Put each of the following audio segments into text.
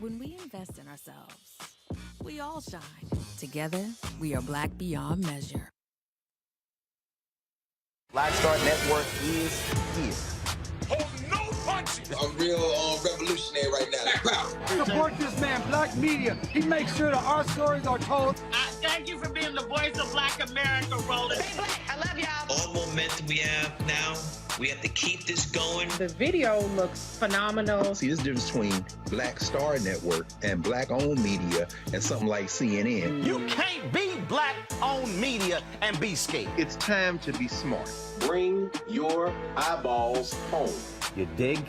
When we invest in ourselves, we all shine. Together, we are Black beyond measure. Black Star Network is here. Hold no punches. I'm real revolutionary right now. Support this man, Black Media. He makes sure that our stories are told. Thank you for being the voice of Black America, Roland. Stay Black. I love y'all. All momentum we have now, we have to keep this going. The video looks phenomenal. See, there's a difference between Black Star Network and Black-owned media and something like CNN. You can't be Black-owned media and be scared. It's time to be smart. Bring your eyeballs home. You dig?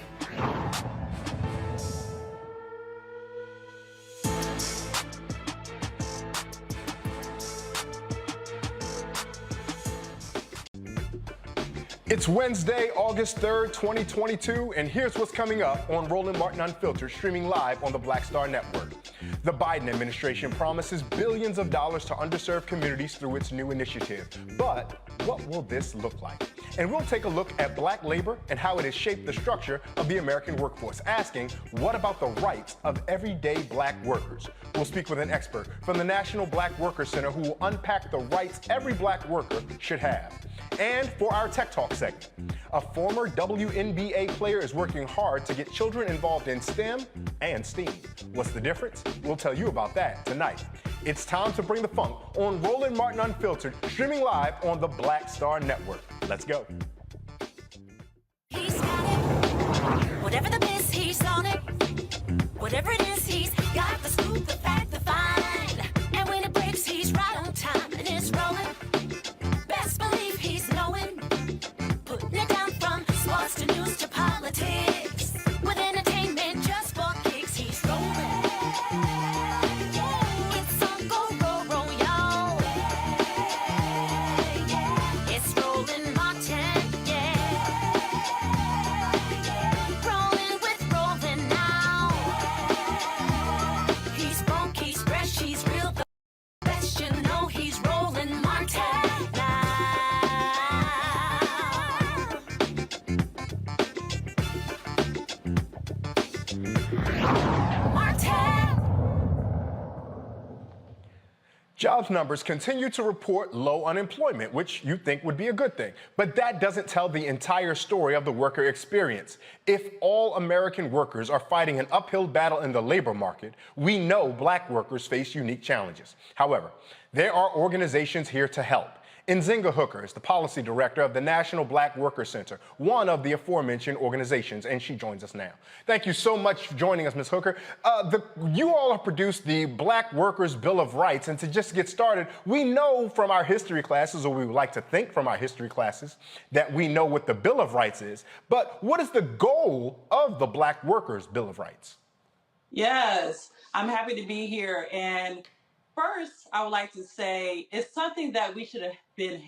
It's Wednesday, August 3rd, 2022, and here's what's coming up on Roland Martin Unfiltered, streaming live on the Black Star Network. The Biden administration promises billions of dollars to underserved communities through its new initiative. But what will this look like? And we'll take a look at Black labor and how it has shaped the structure of the American workforce, asking, what about the rights of everyday Black workers? We'll speak with an expert from the National Black Worker Center who will unpack the rights every Black worker should have. And for our Tech Talk segment, a former WNBA player is working hard to get children involved in STEM and STEAM. What's the difference? We'll tell you about that tonight. It's time to bring the funk on Roland Martin Unfiltered, streaming live on the Black Star Network. Let's go. He's got it. Whatever the miss, he's on it. Whatever it is, he's got the scoop, the fact, the find. And when it breaks, he's right on time and it's rolling. Best believe he's knowing. Putting it down from sports to news to politics. With entertainment just for kicks, he's rolling. It's on Go, roll, y'all. It's Roland Martin, rolling with Roland now. He's funky, he's fresh, he's real, the best you know. He's Roland Martin. Jobs numbers continue to report low unemployment, which you think would be a good thing. But that doesn't tell the entire story of the worker experience. If all American workers are fighting an uphill battle in the labor market, we know Black workers face unique challenges. However, there are organizations here to help. Nzinga Hooker is the policy director of the National Black Worker Center, one of the aforementioned organizations, and she joins us now. Thank you so much for joining us, Ms. Hooker. You all have produced the Black Workers Bill of Rights, and to just get started, we know from our history classes, or we would like to think from our history classes, that we know what the Bill of Rights is, but what is the goal of the Black Workers Bill of Rights? Yes, I'm happy to be here, and first, I would like to say it's something that we should have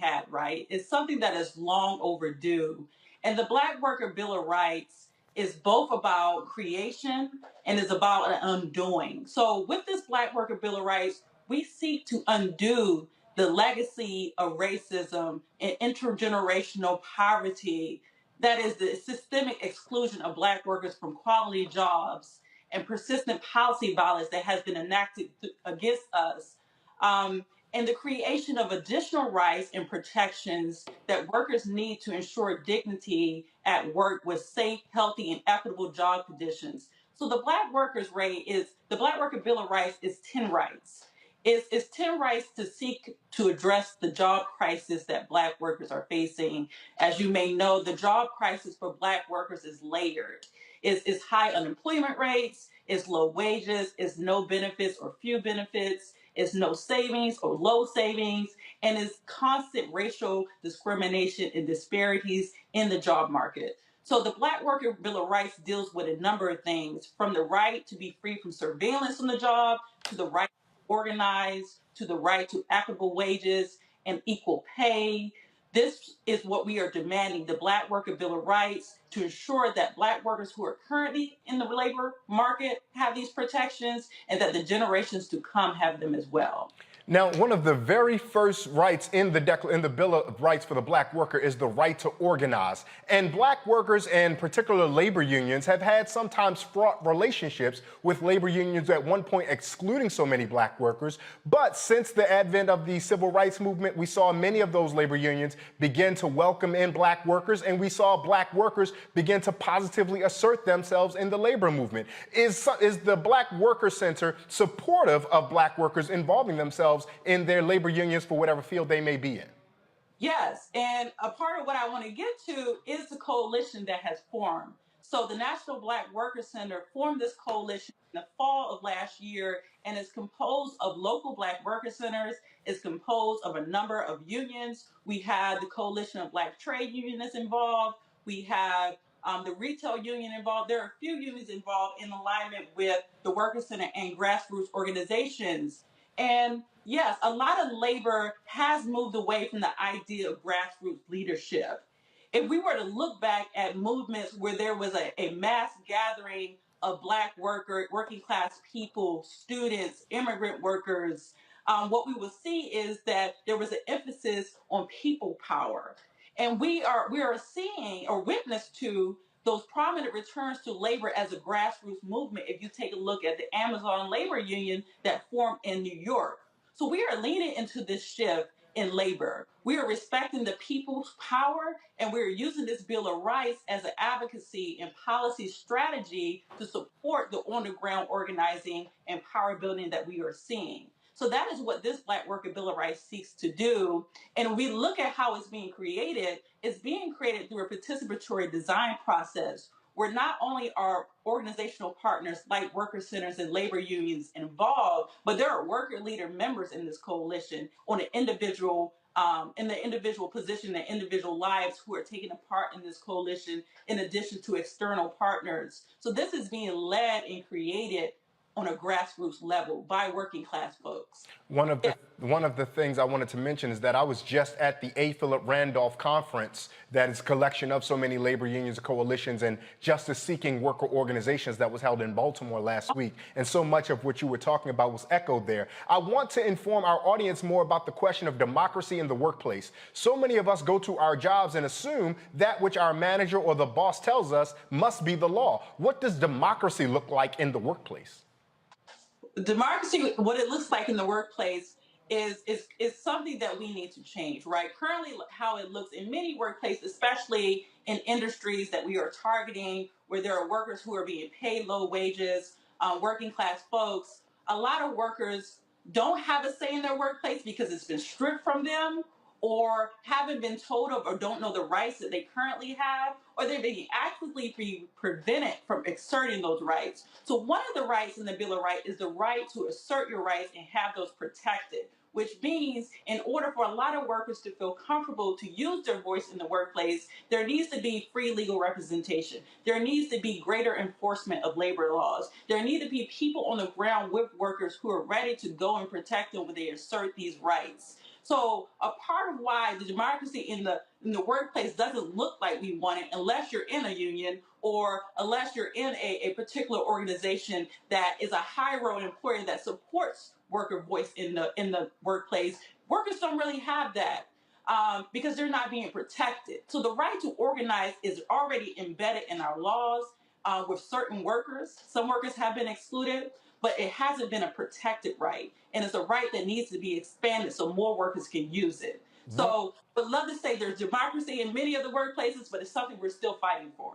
had, right? It's something that is long overdue. And the Black Worker Bill of Rights is both about creation and is about an undoing. So with this Black Worker Bill of Rights, we seek to undo the legacy of racism and intergenerational poverty, that is the systemic exclusion of Black workers from quality jobs and persistent policy violence that has been enacted against us, and the creation of additional rights and protections that workers need to ensure dignity at work with safe, healthy, and equitable job conditions. So the Black Worker Bill of Rights is 10 rights. It's 10 rights to seek to address the job crisis that Black workers are facing. As you may know, the job crisis for Black workers is layered. It's high unemployment rates, it's low wages, it's no benefits or few benefits, it's no savings or low savings, and it's constant racial discrimination and disparities in the job market. So the Black Worker Bill of Rights deals with a number of things, from the right to be free from surveillance on the job, to the right to organize, to the right to equitable wages and equal pay. This is what we are demanding, the Black Worker Bill of Rights, to ensure that Black workers who are currently in the labor market have these protections and that the generations to come have them as well. Now, one of the very first rights in the Bill of Rights for the black worker is the right to organize. And black workers and particular labor unions have had sometimes fraught relationships with labor unions at one point excluding so many black workers. But since the advent of the civil rights movement, we saw many of those labor unions begin to welcome in black workers, and we saw black workers begin to positively assert themselves in the labor movement. Is the Black Worker Center supportive of black workers involving themselves in their labor unions for whatever field they may be in? Yes, and a part of what I want to get to is the coalition that has formed. So the National Black Worker Center formed this coalition in the fall of last year, and it's composed of local black worker centers. It's composed of a number of unions. We have the Coalition of Black Trade Unions involved. We have the retail union involved. There are a few unions involved in alignment with the Worker Center and grassroots organizations. And yes, a lot of labor has moved away from the idea of grassroots leadership. If we were to look back at movements where there was a mass gathering of black working class people, students, immigrant workers, what we will see is that there was an emphasis on people power. And we are seeing or witness to those prominent returns to labor as a grassroots movement. If you take a look at the Amazon Labor Union that formed in New York. So we are leaning into this shift in labor. We are respecting the people's power, and we're using this Bill of Rights as an advocacy and policy strategy to support the on-the-ground organizing and power building that we are seeing. So that is what this Black Worker Bill of Rights seeks to do. And when we look at how it's being created through a participatory design process where not only are organizational partners like worker centers and labor unions involved, but there are worker leader members in this coalition on an individual in the individual position, the individual lives who are taking a part in this coalition in addition to external partners. So this is being led and created on a grassroots level by working class folks. One of the things I wanted to mention is that I was just at the A. Philip Randolph conference that is a collection of so many labor unions, coalitions, and justice-seeking worker organizations that was held in Baltimore last week. And so much of what you were talking about was echoed there. I want to inform our audience more about the question of democracy in the workplace. So many of us go to our jobs and assume that which our manager or the boss tells us must be the law. What does democracy look like in the workplace? Democracy, what it looks like in the workplace is something that we need to change, right? Currently, how it looks in many workplaces, especially in industries that we are targeting, where there are workers who are being paid low wages, working class folks, a lot of workers don't have a say in their workplace because it's been stripped from them, or haven't been told of or don't know the rights that they currently have, or they're being actively prevented from exerting those rights. So one of the rights in the Bill of Rights is the right to assert your rights and have those protected, which means in order for a lot of workers to feel comfortable to use their voice in the workplace, there needs to be free legal representation. There needs to be greater enforcement of labor laws. There need to be people on the ground with workers who are ready to go and protect them when they assert these rights. So a part of why the democracy in the workplace doesn't look like we want it unless you're in a union or unless you're in a particular organization that is a high-role employer that supports worker voice in the workplace. Workers don't really have that because they're not being protected. So the right to organize is already embedded in our laws with certain workers. Some workers have been excluded, but it hasn't been a protected right. And it's a right that needs to be expanded so more workers can use it. So I would love to say there's democracy in many of the workplaces, but it's something we're still fighting for.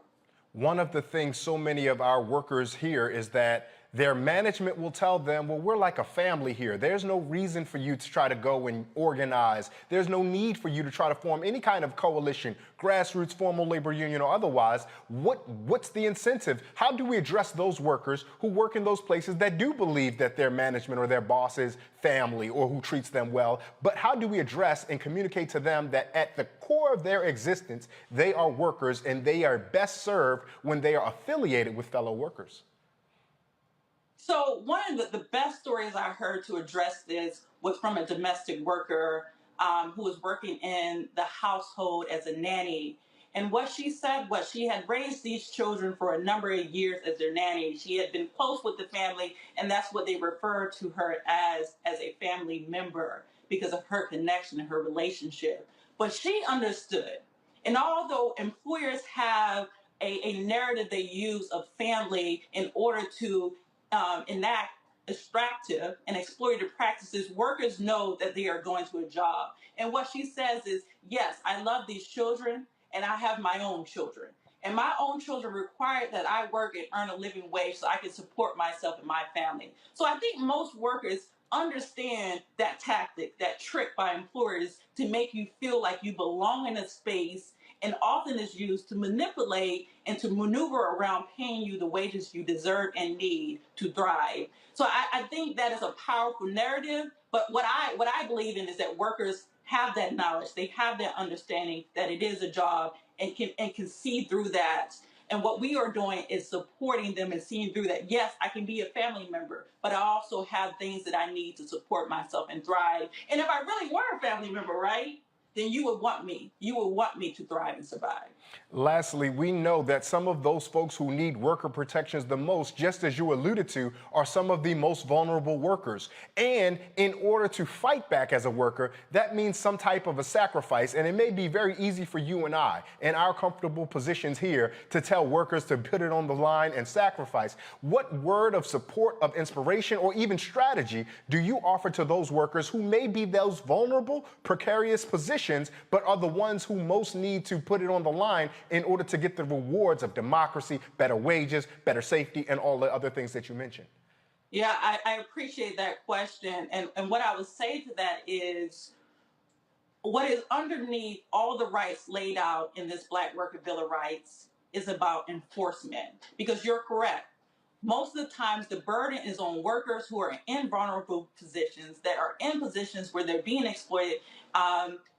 One of the things so many of our workers hear is that their management will tell them, well, we're like a family here. There's no reason for you to try to go and organize. There's no need for you to try to form any kind of coalition, grassroots, formal labor union, or otherwise. What's the incentive? How do we address those workers who work in those places that do believe that their management or their boss is family or who treats them well? But how do we address and communicate to them that at the core of their existence, they are workers and they are best served when they are affiliated with fellow workers? So one of the best stories I heard to address this was from a domestic worker who was working in the household as a nanny. And what she said was she had raised these children for a number of years as their nanny. She had been close with the family, and that's what they referred to her as a family member because of her connection and her relationship. But she understood. And although employers have a narrative they use of family in order to enact extractive and exploitative practices, workers know that they are going to a job. And what she says is, yes, I love these children and I have my own children. And my own children require that I work and earn a living wage so I can support myself and my family. So I think most workers understand that tactic, that trick by employers to make you feel like you belong in a space, and often is used to manipulate and to maneuver around paying you the wages you deserve and need to thrive. So I think that is a powerful narrative, but what I believe in is that workers have that knowledge, they have that understanding that it is a job and can see through that. And what we are doing is supporting them and seeing through that. Yes, I can be a family member, but I also have things that I need to support myself and thrive. And if I really were a family member, right, then you would want me. You would want me to thrive and survive. Lastly, we know that some of those folks who need worker protections the most, just as you alluded to, are some of the most vulnerable workers. And in order to fight back as a worker, that means some type of a sacrifice. And it may be very easy for you and I, in our comfortable positions here, to tell workers to put it on the line and sacrifice. What word of support, of inspiration, or even strategy do you offer to those workers who may be those vulnerable, precarious positions, but are the ones who most need to put it on the line in order to get the rewards of democracy, better wages, better safety, and all the other things that you mentioned? Yeah, I appreciate that question. And what I would say to that is, what is underneath all the rights laid out in this Black Worker Bill of Rights is about enforcement. Because you're correct. Most of the times the burden is on workers who are in vulnerable positions, that are in positions where they're being exploited,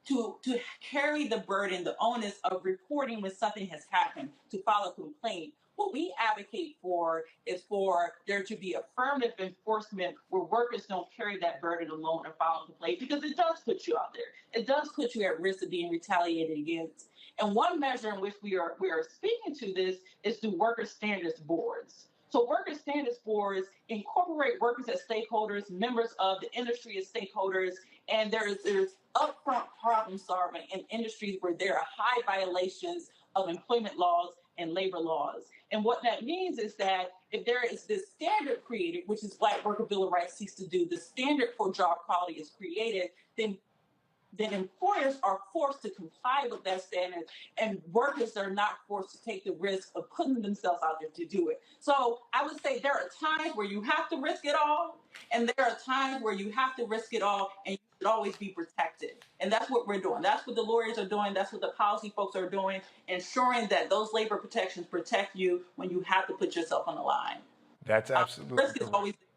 to carry the burden, the onus of reporting when something has happened, to file a complaint. What we advocate for is for there to be affirmative enforcement where workers don't carry that burden alone and file a complaint, because it does put you out there. It does put you at risk of being retaliated against. And one measure in which we are speaking to this is through worker standards boards. So worker standards boards incorporate workers as stakeholders, members of the industry as stakeholders, and there's upfront problem solving in industries where there are high violations of employment laws and labor laws. And what that means is that if there is this standard created, which is Black Worker Bill of Rights seeks to do, the standard for job quality is created, then employers are forced to comply with that standard, and workers are not forced to take the risk of putting themselves out there to do it. So I would say there are times where you have to risk it all, and there are times where you have to risk it all, and you should always be protected. And that's what we're doing. That's what the lawyers are doing. That's what the policy folks are doing, ensuring that those labor protections protect you when you have to put yourself on the line. That's absolutely risk is always there.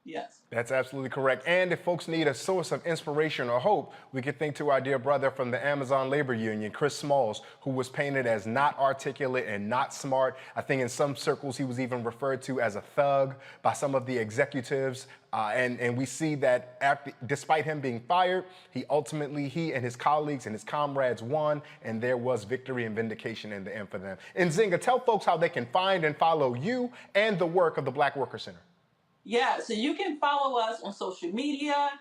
Yes. That's absolutely correct. And if folks need a source of inspiration or hope, we could think to our dear brother from the Amazon Labor Union, Chris Smalls, who was painted as not articulate and not smart. I think in some circles he was even referred to as a thug by some of the executives. And we see that despite him being fired, he and his colleagues and his comrades won, and there was victory and vindication in the end for them. And Zinga, tell folks how they can find and follow you and the work of the Black Worker Center. Yeah, so you can follow us on social media.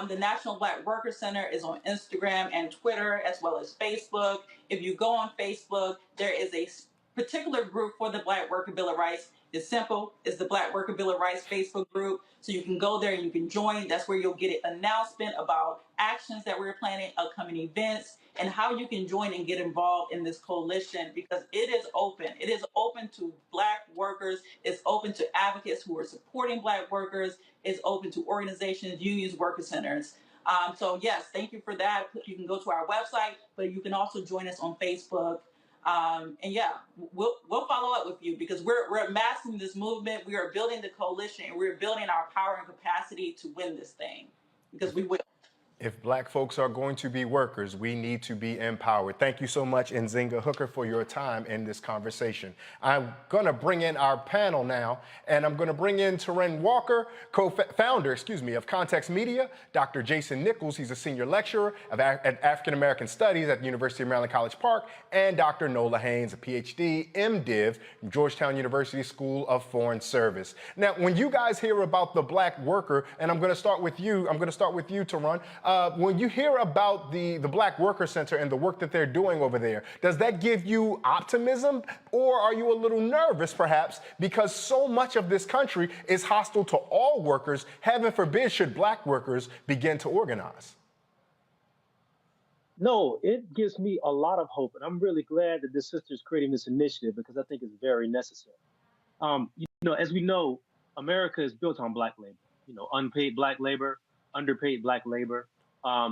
The National Black Worker Center is on Instagram and Twitter, as well as Facebook. If you go on Facebook, there is a particular group for the Black Worker Bill of Rights. It's simple. It's the Black Worker Bill of Rights Facebook group. So you can go there and you can join. That's where you'll get an announcement about actions that we're planning, upcoming events, and how you can join and get involved in this coalition, because it is open. It is open to Black workers. It's open to advocates who are supporting Black workers. It's open to organizations, unions, worker centers. So yes, thank you for that. You can go to our website, but you can also join us on Facebook. And yeah, we'll follow up with you, because we're amassing this movement. We are building the coalition, and we're building our power and capacity to win this thing, because we will. If black folks are going to be workers, we need to be empowered. Thank you so much, Nzinga Hooker, for your time in this conversation. I'm going to bring in our panel now, and I'm going to bring in Terren Walker, co-founder, of Context Media, Dr. Jason Nichols, he's a senior lecturer at African American Studies at the University of Maryland College Park, and Dr. Nola Haynes, a PhD, MDiv from Georgetown University School of Foreign Service. Now, when you guys hear about the black worker, and I'm going to start with you, Terren. When you hear about the Black Worker Center and the work that they're doing over there, does that give you optimism, or are you a little nervous, perhaps, because so much of this country is hostile to all workers? Heaven forbid should black workers begin to organize. No, it gives me a lot of hope, and I'm really glad that this sister is creating this initiative because I think it's very necessary. As we know, America is built on black labor. Unpaid black labor, underpaid black labor,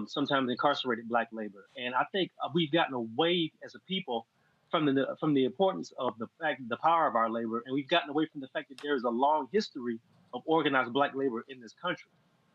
sometimes incarcerated black labor. And I think we've gotten away as a people from the importance of the power of our labor, and we've gotten away from the fact that there is a long history of organized black labor in this country.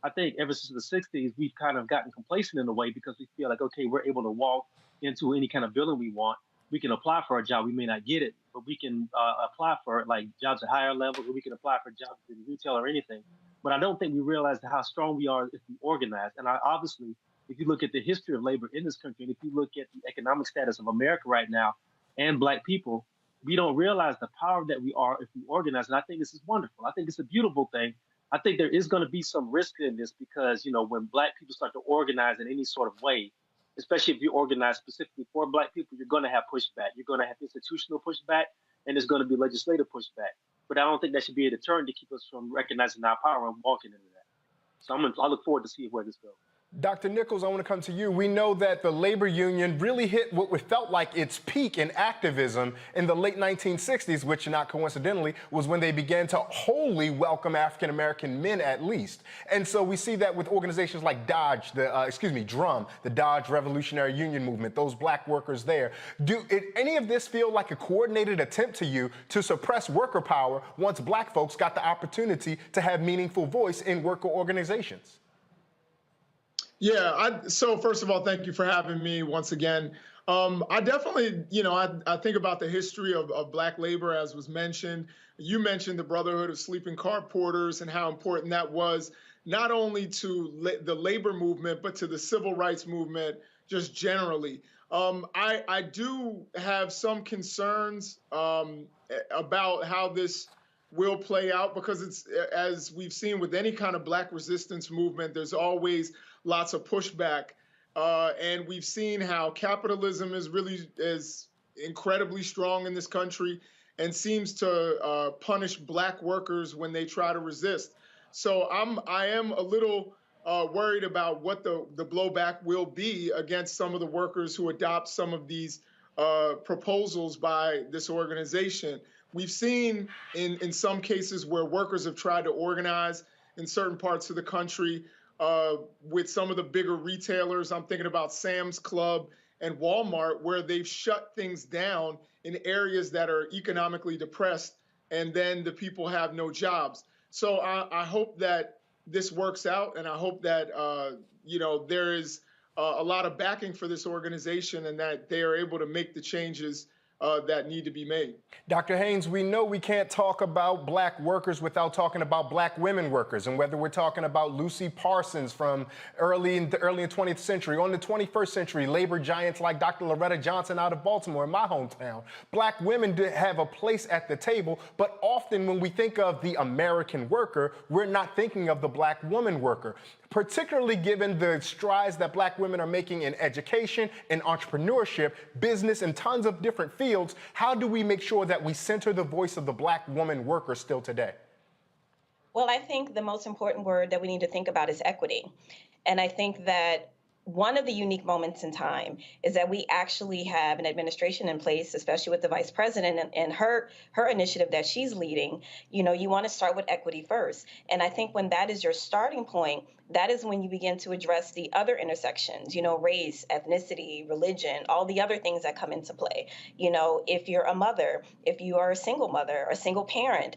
I think ever since the 60s, we've kind of gotten complacent in a way because we feel like, okay, we're able to walk into any kind of building we want. We can apply for a job. We may not get it, but we can apply for like jobs at higher levels, or we can apply for jobs in retail or anything. But I don't think we realize how strong we are if we organize. And obviously, if you look at the history of labor in this country, and if you look at the economic status of America right now and black people, we don't realize the power that we are if we organize. And I think this is wonderful. I think it's a beautiful thing. I think there is going to be some risk in this because, when black people start to organize in any sort of way, especially if you organize specifically for black people, you're going to have pushback. You're going to have institutional pushback, and there's going to be legislative pushback. But I don't think that should be a deterrent to keep us from recognizing our power and walking into that. So I look forward to see where this goes. Dr. Nichols, I want to come to you. We know that the labor union really hit what felt like its peak in activism in the late 1960s, which not coincidentally was when they began to wholly welcome African-American men at least. And so we see that with organizations like DRUM, the Dodge Revolutionary Union Movement, those black workers there. Did any of this feel like a coordinated attempt to you to suppress worker power once black folks got the opportunity to have meaningful voice in worker organizations? Yeah, so first of all, thank you for having me once again. I definitely, I think about the history of black labor, as was mentioned. You mentioned the Brotherhood of Sleeping Car Porters and how important that was, not only to the labor movement, but to the civil rights movement just generally. I do have some concerns about how this will play out because it's, as we've seen with any kind of black resistance movement, there's always lots of pushback. And we've seen how capitalism is incredibly strong in this country and seems to punish black workers when they try to resist. So I am a little worried about what the blowback will be against some of the workers who adopt some of these proposals by this organization. We've seen in some cases where workers have tried to organize in certain parts of the country with some of the bigger retailers. I'm thinking about Sam's Club and Walmart, where they've shut things down in areas that are economically depressed, and then the people have no jobs. So I hope that this works out, and I hope that there is a lot of backing for this organization and that they are able to make the changes that need to be made. Dr. Haynes, we know we can't talk about black workers without talking about black women workers, and whether we're talking about Lucy Parsons from early in the 20th century, on the 21st century, labor giants like Dr. Loretta Johnson out of Baltimore, in my hometown. Black women have a place at the table, but often when we think of the American worker, we're not thinking of the black woman worker, particularly given the strides that black women are making in education, in entrepreneurship, business, and tons of different fields. How do we make sure that we center the voice of the black woman worker still today? Well, I think the most important word that we need to think about is equity. And I think that one of the unique moments in time is that we actually have an administration in place, especially with the vice president and her initiative that she's leading. You want to start with equity first. And I think when that is your starting point, that is when you begin to address the other intersections, race, ethnicity, religion, all the other things that come into play. If you're a mother, if you are a single mother, a single parent,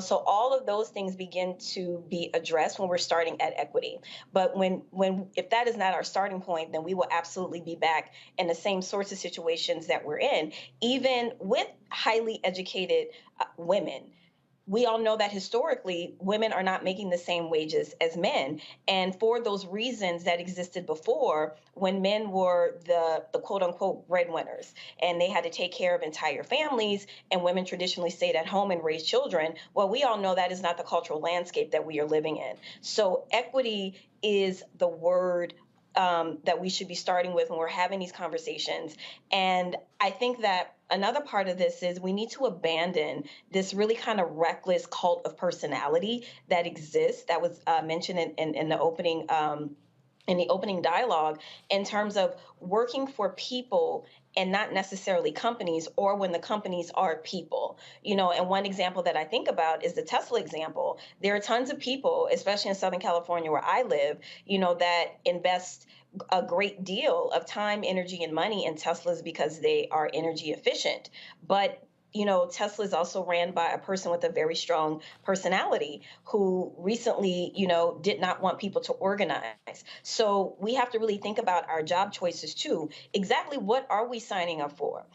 so all of those things begin to be addressed when we're starting at equity. But if that is not our starting point, then we will absolutely be back in the same sorts of situations that we're in, even with highly educated women. We all know that historically, women are not making the same wages as men. And for those reasons that existed before, when men were the quote unquote breadwinners and they had to take care of entire families and women traditionally stayed at home and raised children, well, we all know that is not the cultural landscape that we are living in. So equity is the word that we should be starting with when we're having these conversations. And I think that another part of this is we need to abandon this really kind of reckless cult of personality that exists, that was mentioned in the opening dialogue, in terms of working for people and not necessarily companies, or when the companies are people. And one example that I think about is the Tesla example. There are tons of people, especially in Southern California where I live, that invest a great deal of time, energy, and money in Teslas because they are energy efficient. But Tesla is also ran by a person with a very strong personality who recently, did not want people to organize. So we have to really think about our job choices too. Exactly what are we signing up for?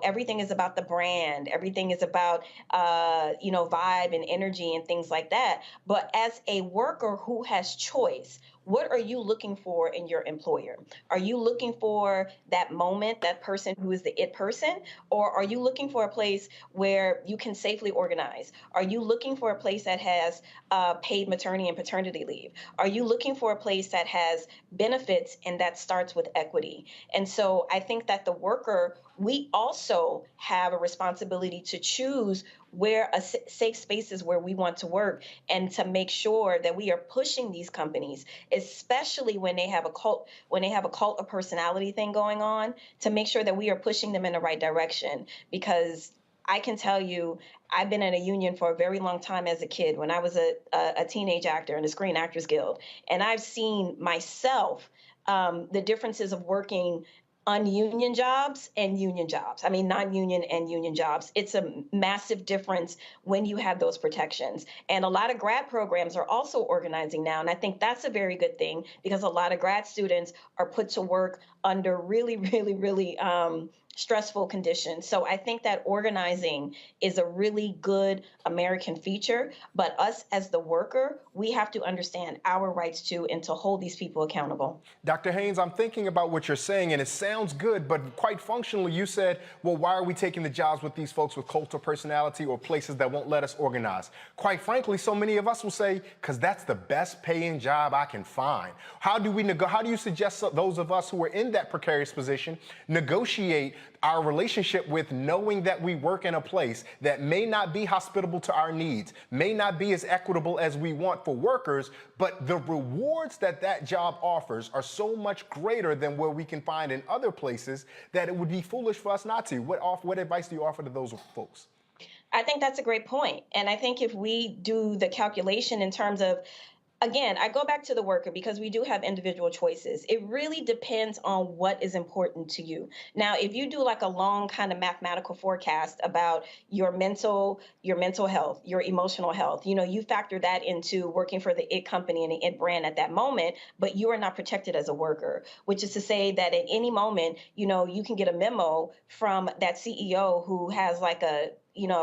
Everything is about the brand. Everything is about, vibe and energy and things like that. But as a worker who has choice, what are you looking for in your employer? Are you looking for that moment, that person who is the it person? Or are you looking for a place where you can safely organize? Are you looking for a place that has paid maternity and paternity leave? Are you looking for a place that has benefits and that starts with equity? And so I think that the worker, we also have a responsibility to choose where a safe spaces where we want to work, and to make sure that we are pushing these companies, especially when they have a cult of personality thing going on, to make sure that we are pushing them in the right direction. Because I can tell you, I've been in a union for a very long time as a kid when I was a teenage actor in the Screen Actors Guild. And I've seen myself the differences of working ununion jobs and union jobs. I mean, non-union and union jobs. It's a massive difference when you have those protections. And a lot of grad programs are also organizing now. And I think that's a very good thing, because a lot of grad students are put to work under really, really, really stressful conditions. So I think that organizing is a really good American feature. But us as the worker, we have to understand our rights too, and to hold these people accountable. Dr. Haynes, I'm thinking about what you're saying, and it sounds good, but quite functionally, you said, well, why are we taking the jobs with these folks with cult of personality or places that won't let us organize? Quite frankly, so many of us will say, because that's the best paying job I can find. How do you suggest those of us who are in that precarious position negotiate our relationship with knowing that we work in a place that may not be hospitable to our needs, may not be as equitable as we want for workers, but the rewards that that job offers are so much greater than where we can find in other places that it would be foolish for us not to? What advice do you offer to those folks? I think that's a great point. And I think if we do the calculation in terms of, again, I go back to the worker, because we do have individual choices. It really depends on what is important to you. Now, if you do like a long kind of mathematical forecast about your mental health, your emotional health, you factor that into working for the IT company and the IT brand at that moment, but you are not protected as a worker, which is to say that at any moment, you can get a memo from that CEO who has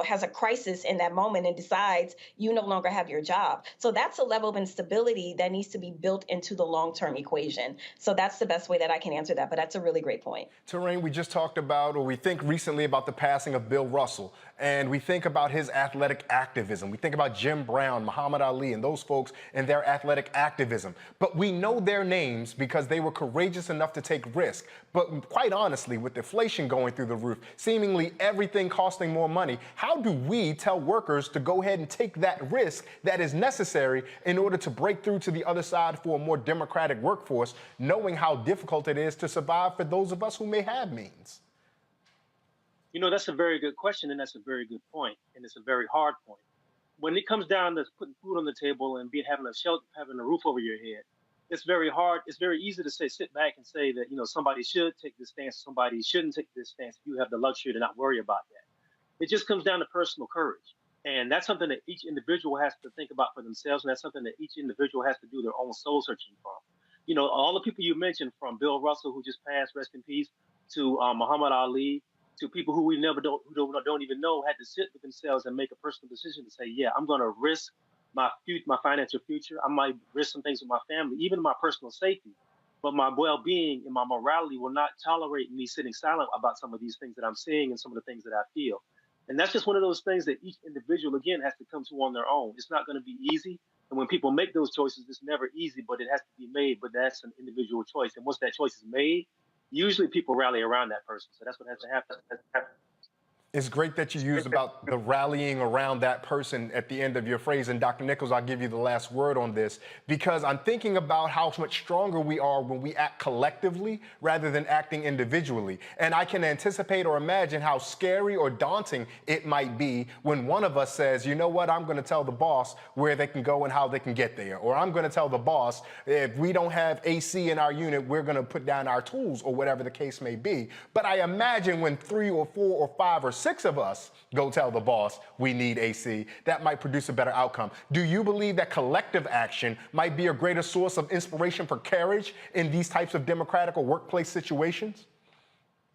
has a crisis in that moment and decides you no longer have your job. So that's a level of instability that needs to be built into the long-term equation. So that's the best way that I can answer that, but that's a really great point. Terrain, we just talked about, or we think recently about the passing of Bill Russell, and we think about his athletic activism. We think about Jim Brown, Muhammad Ali, and those folks and their athletic activism. But we know their names because they were courageous enough to take risks. But quite honestly, with inflation going through the roof, seemingly everything costing more money, how do we tell workers to go ahead and take that risk that is necessary in order to break through to the other side for a more democratic workforce, knowing how difficult it is to survive for those of us who may have means? That's a very good question, and that's a very good point, and it's a very hard point. When it comes down to putting food on the table and having a shelter, having a roof over your head, it's very hard. It's very easy to sit back and say that, somebody should take this stance, somebody shouldn't take this stance. If you have the luxury to not worry about that. It just comes down to personal courage. And that's something that each individual has to think about for themselves. And that's something that each individual has to do their own soul searching from. All the people you mentioned, from Bill Russell, who just passed, rest in peace, to Muhammad Ali, to people who we never don't even know, had to sit with themselves and make a personal decision to say, yeah, I'm going to risk my financial future. I might risk some things with my family, even my personal safety, but my well-being and my morality will not tolerate me sitting silent about some of these things that I'm seeing and some of the things that I feel. And that's just one of those things that each individual, again, has to come to on their own. It's not going to be easy. And when people make those choices, it's never easy, but it has to be made. But that's an individual choice. And once that choice is made, usually people rally around that person. So that's what has to happen. It's great that you used about the rallying around that person at the end of your phrase. And Dr. Nichols, I'll give you the last word on this, because I'm thinking about how much stronger we are when we act collectively rather than acting individually. And I can anticipate or imagine how scary or daunting it might be when one of us says, you know what, I'm going to tell the boss where they can go and how they can get there. Or I'm going to tell the boss, if we don't have AC in our unit, we're going to put down our tools, or whatever the case may be. But I imagine when 3 or 4 or 5 or 6 of us go tell the boss we need AC, that might produce a better outcome. Do you believe that collective action might be a greater source of inspiration for courage in these types of democratic or workplace situations?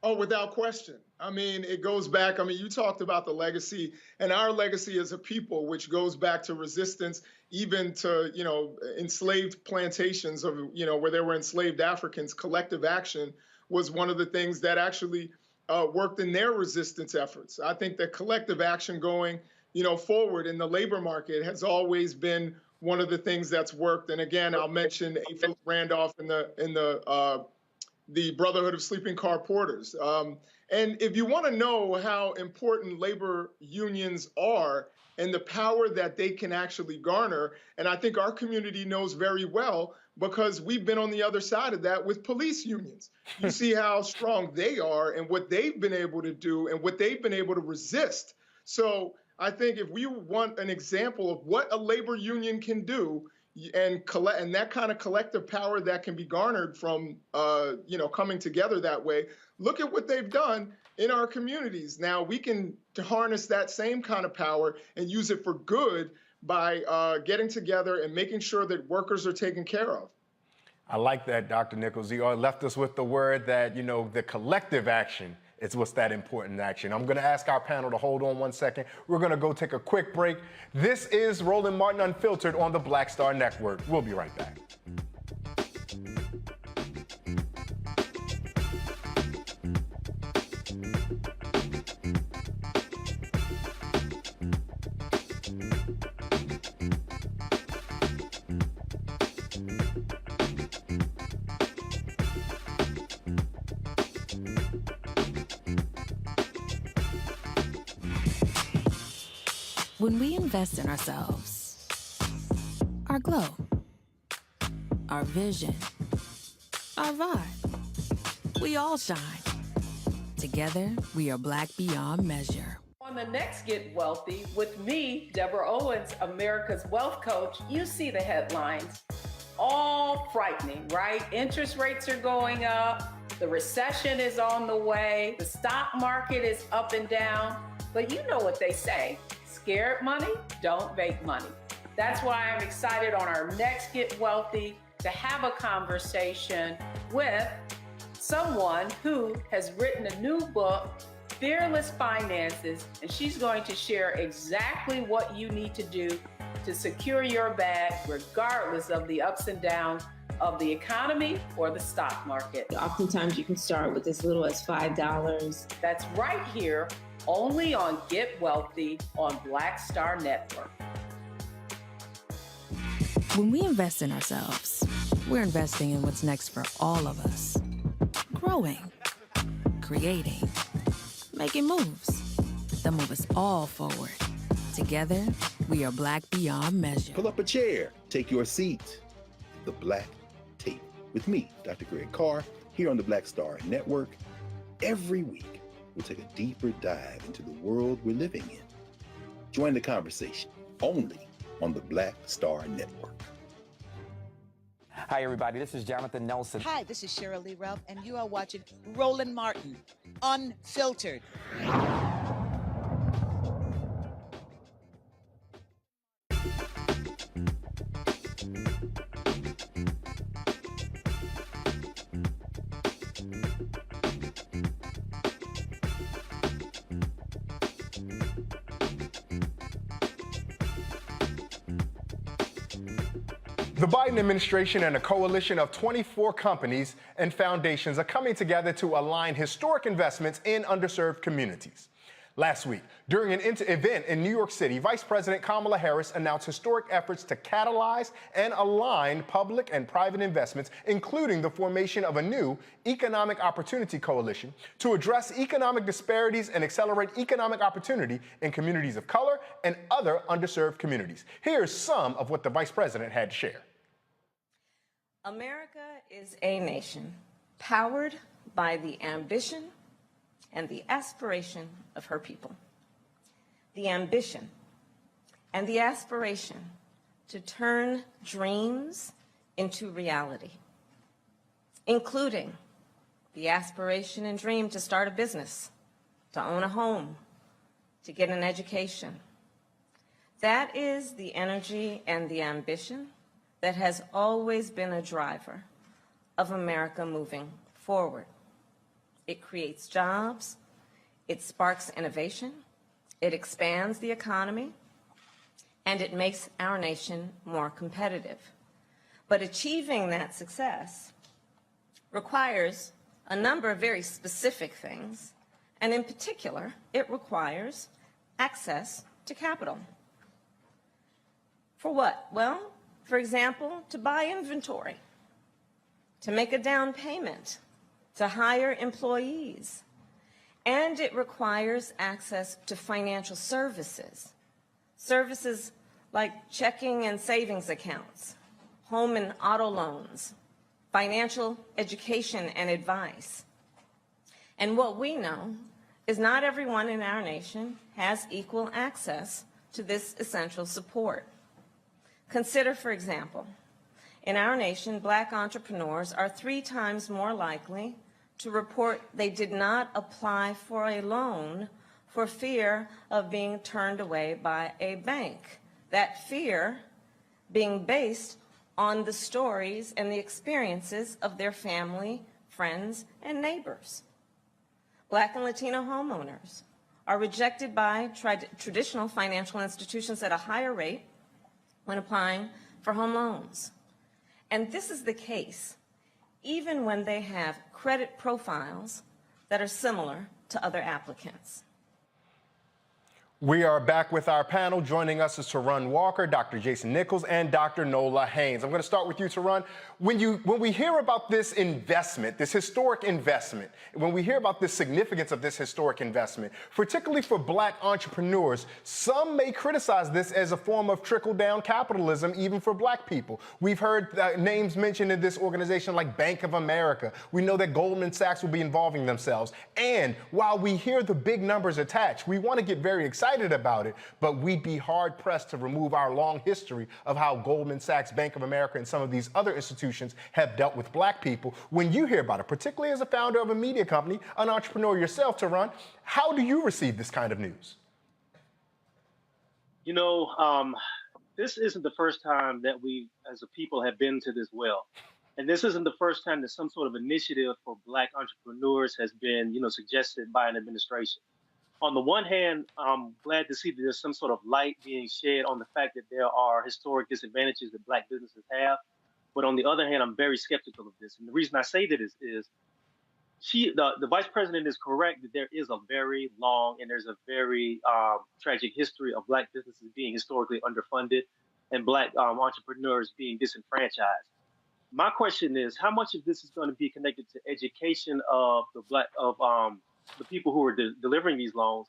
Oh, without question. I mean, it goes back. I mean, you talked about the legacy, and our legacy as a people, which goes back to resistance, even to, enslaved plantations of, where there were enslaved Africans. Collective action was one of the things that actually worked in their resistance efforts. I think that collective action going, forward in the labor market has always been one of the things that's worked. And again, I'll mention A. Philip Randolph in the Brotherhood of Sleeping Car Porters. And if you want to know how important labor unions are and the power that they can actually garner, and I think our community knows very well, because we've been on the other side of that with police unions. You see how strong they are and what they've been able to do and what they've been able to resist. So I think if we want an example of what a labor union can do, and that kind of collective power that can be garnered from coming together that way, look at what they've done in our communities. Now we can harness that same kind of power and use it for good by getting together and making sure that workers are taken care of. I like that, Dr. Nichols. You left us with the word that, the collective action is what's that important action. I'm going to ask our panel to hold on one second. We're going to go take a quick break. This is Roland Martin Unfiltered on the Black Star Network. We'll be right back. When we invest in ourselves, our glow, our vision, our vibe, we all shine. Together, we are Black beyond measure. On the next Get Wealthy with me, Deborah Owens, America's Wealth Coach, you see the headlines. All frightening, right? Interest rates are going up. The recession is on the way. The stock market is up and down. But you know what they say. Scared money don't make money. That's why I'm excited on our next Get Wealthy to have a conversation with someone who has written a new book, Fearless Finances, and she's going to share exactly what you need to do to secure your bag regardless of the ups and downs of the economy or the stock market. Oftentimes you can start with as little as $5. That's right here, only on Get Wealthy on Black Star Network. When we invest in ourselves, we're investing in what's next for all of us. Growing, creating, making moves that move us all forward. Together, we are Black beyond measure. Pull up a chair, take your seat. The Black Tape with me, Dr. Greg Carr, here on the Black Star Network. Every week, we'll take a deeper dive into the world we're living in. Join the conversation only on the Black Star Network. Hi, everybody. This is Jonathan Nelson. Hi, this is Cheryl Lee Ralph, and you are watching Roland Martin, Unfiltered. The Biden administration and a coalition of 24 companies and foundations are coming together to align historic investments in underserved communities. Last week, during an event in New York City, Vice President Kamala Harris announced historic efforts to catalyze and align public and private investments, including the formation of a new economic opportunity coalition to address economic disparities and accelerate economic opportunity in communities of color and other underserved communities. Here's some of what the Vice President had to share. America is a nation powered by the ambition and the aspiration of her people. The ambition and the aspiration to turn dreams into reality, including the aspiration and dream to start a business, to own a home, to get an education. That is the energy and the ambition that has always been a driver of America moving forward. It creates jobs, it sparks innovation, it expands the economy, and it makes our nation more competitive. But achieving that success requires a number of very specific things, and in particular, it requires access to capital. For what? Well, for example, to buy inventory, to make a down payment, to hire employees, and it requires access to financial services, services like checking and savings accounts, home and auto loans, financial education and advice. And what we know is not everyone in our nation has equal access to this essential support. Consider, for example, in our nation, Black entrepreneurs are 3 times more likely to report they did not apply for a loan for fear of being turned away by a bank. That fear being based on the stories and the experiences of their family, friends, and neighbors. Black and Latino homeowners are rejected by traditional financial institutions at a higher rate when applying for home loans. And this is the case even when they have credit profiles that are similar to other applicants. We are back with our panel. Joining us is Tarun Walker, Dr. Jason Nichols, and Dr. Nola Haynes. I'm going to start with you, Tarun. When we hear about this investment, this historic investment, when we hear about the significance of this historic investment, particularly for Black entrepreneurs, some may criticize this as a form of trickle-down capitalism, even for Black people. We've heard names mentioned in this organization like Bank of America. We know that Goldman Sachs will be involving themselves. And while we hear the big numbers attached, we want to get very excited about it, but we'd be hard-pressed to remove our long history of how Goldman Sachs, Bank of America, and some of these other institutions have dealt with Black people. When you hear about it, particularly as a founder of a media company, an entrepreneur yourself, Tarun, how do you receive this kind of news? You know, this isn't the first time that we, as a people, have been to this well. And this isn't the first time that some sort of initiative for Black entrepreneurs has been, suggested by an administration. On the one hand, I'm glad to see that there's some sort of light being shed on the fact that there are historic disadvantages that Black businesses have. But on the other hand, I'm very skeptical of this. And the reason I say that is the vice president is correct that there is a very long and there's a very tragic history of Black businesses being historically underfunded and Black entrepreneurs being disenfranchised. My question is, how much of this is going to be connected to education of the people who are delivering these loans,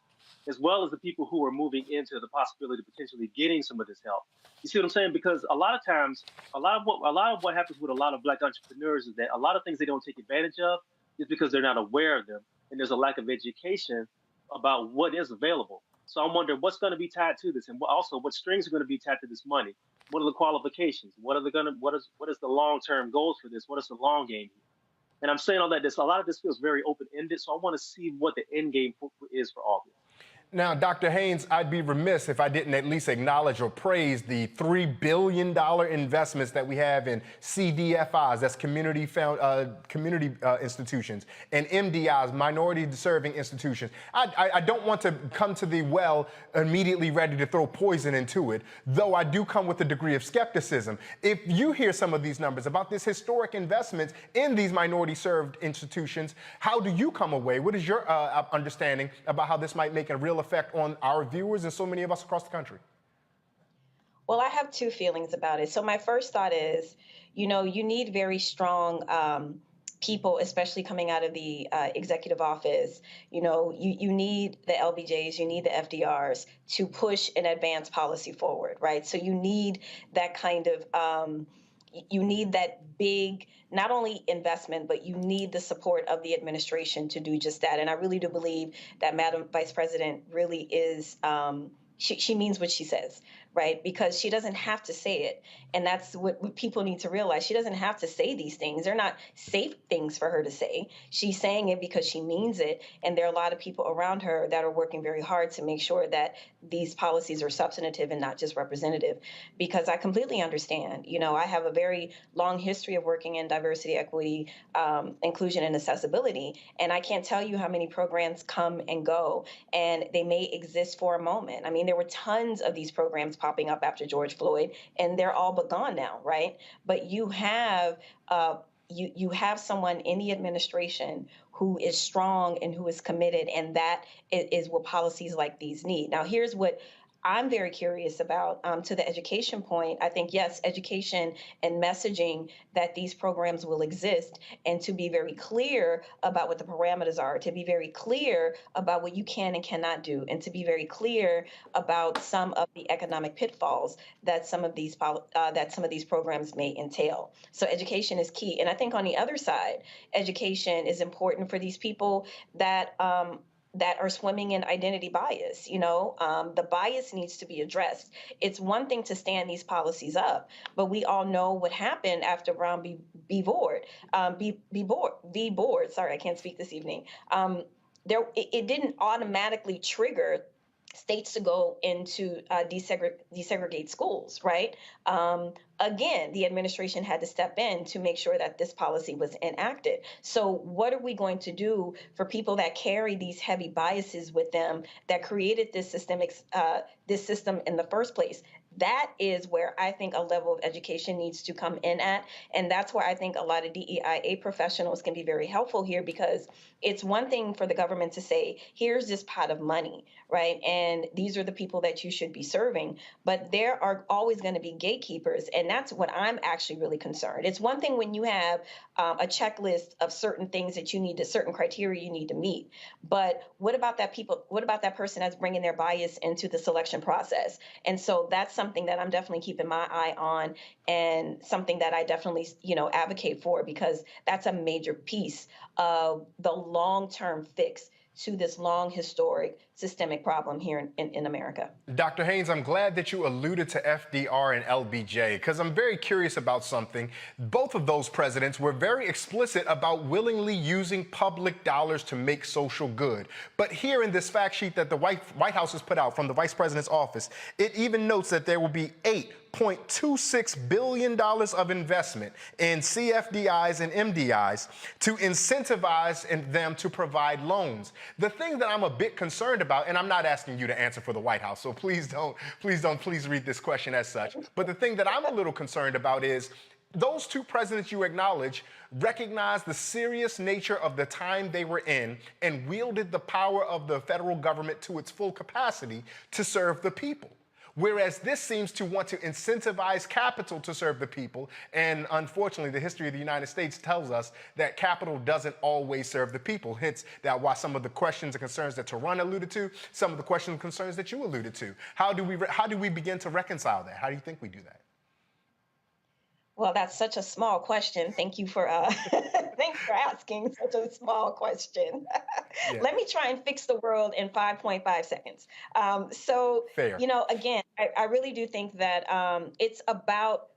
as well as the people who are moving into the possibility of potentially getting some of this help? You see what I'm saying? Because a lot of times, a lot of what happens with a lot of Black entrepreneurs is that a lot of things they don't take advantage of is because they're not aware of them, and there's a lack of education about what is available. So I'm wondering what's going to be tied to this, and also what strings are going to be tied to this money. What are the qualifications? What is the long-term goals for this? What is the long game? And I'm saying all that. A lot of this feels very open-ended, so I want to see what the end game is for all of this. Now, Dr. Haynes, I'd be remiss if I didn't at least acknowledge or praise the $3 billion investments that we have in CDFIs, that's community institutions, and MDIs, minority-serving institutions. I don't want to come to the well immediately ready to throw poison into it, though I do come with a degree of skepticism. If you hear some of these numbers about this historic investments in these minority-served institutions, how do you come away? What is your understanding about how this might make a real effect on our viewers and so many of us across the country? Well, I have two feelings about it. So my first thought is, you need very strong people, especially coming out of the executive office. You need the LBJs, you need the FDRs to push and advance policy forward, right? So you need that kind of, you need that big, not only investment, but you need the support of the administration to do just that. And I really do believe that Madam Vice President really is, she means what she says, right? Because she doesn't have to say it. And that's what people need to realize. She doesn't have to say these things. They're not safe things for her to say. She's saying it because she means it. And there are a lot of people around her that are working very hard to make sure that these policies are substantive and not just representative. Because I completely understand, I have a very long history of working in diversity, equity, inclusion, and accessibility. And I can't tell you how many programs come and go, and they may exist for a moment. I mean, there were tons of these programs popping up after George Floyd, and they're all but gone now, right? But you have you have someone in the administration who is strong and who is committed, and that is what policies like these need. Now, here's what I'm very curious about. To the education point, I think, yes, education and messaging that these programs will exist, and to be very clear about what the parameters are, to be very clear about what you can and cannot do, and to be very clear about some of the economic pitfalls that some of these programs may entail. So education is key. And I think on the other side, education is important for these people that are swimming in identity bias. The bias needs to be addressed. It's one thing to stand these policies up, but we all know what happened after Brown v. Board. Sorry, I can't speak this evening. It didn't automatically trigger states to go into desegregate schools, right? Again, the administration had to step in to make sure that this policy was enacted. So what are we going to do for people that carry these heavy biases with them that created this system in the first place? That is where I think a level of education needs to come in at. And that's where I think a lot of DEIA professionals can be very helpful here, because it's one thing for the government to say, here's this pot of money, right? And these are the people that you should be serving. But there are always going to be gatekeepers. And that's what I'm actually really concerned. It's one thing when you have a checklist of certain things that you need to, certain criteria you need to meet. But what about that person that's bringing their bias into the selection process? And so that's something that I'm definitely keeping my eye on, and something that I definitely, advocate for, because that's a major piece of the long-term fix to this long, historic, systemic problem here in America. Dr. Haynes, I'm glad that you alluded to FDR and LBJ, because I'm very curious about something. Both of those presidents were very explicit about willingly using public dollars to make social good. But here in this fact sheet that the White House has put out from the Vice President's office, it even notes that there will be $8.26 billion of investment in CFDIs and MDIs to incentivize them to provide loans. The thing that I'm a bit concerned about, and I'm not asking you to answer for the White House, so please read this question as such. But the thing that I'm a little concerned about is those two presidents you acknowledge recognized the serious nature of the time they were in and wielded the power of the federal government to its full capacity to serve the people. Whereas this seems to want to incentivize capital to serve the people. And unfortunately, the history of the United States tells us that capital doesn't always serve the people. Hence, that why some of the questions and concerns that Taron alluded to, some of the questions and concerns that you alluded to. How do we begin to reconcile that? How do you think we do that? Well, that's such a small question. Thank you for thanks for asking such a small question. Yeah. Let me try and fix the world in 5.5 seconds. Fair. Again, I really do think that it's about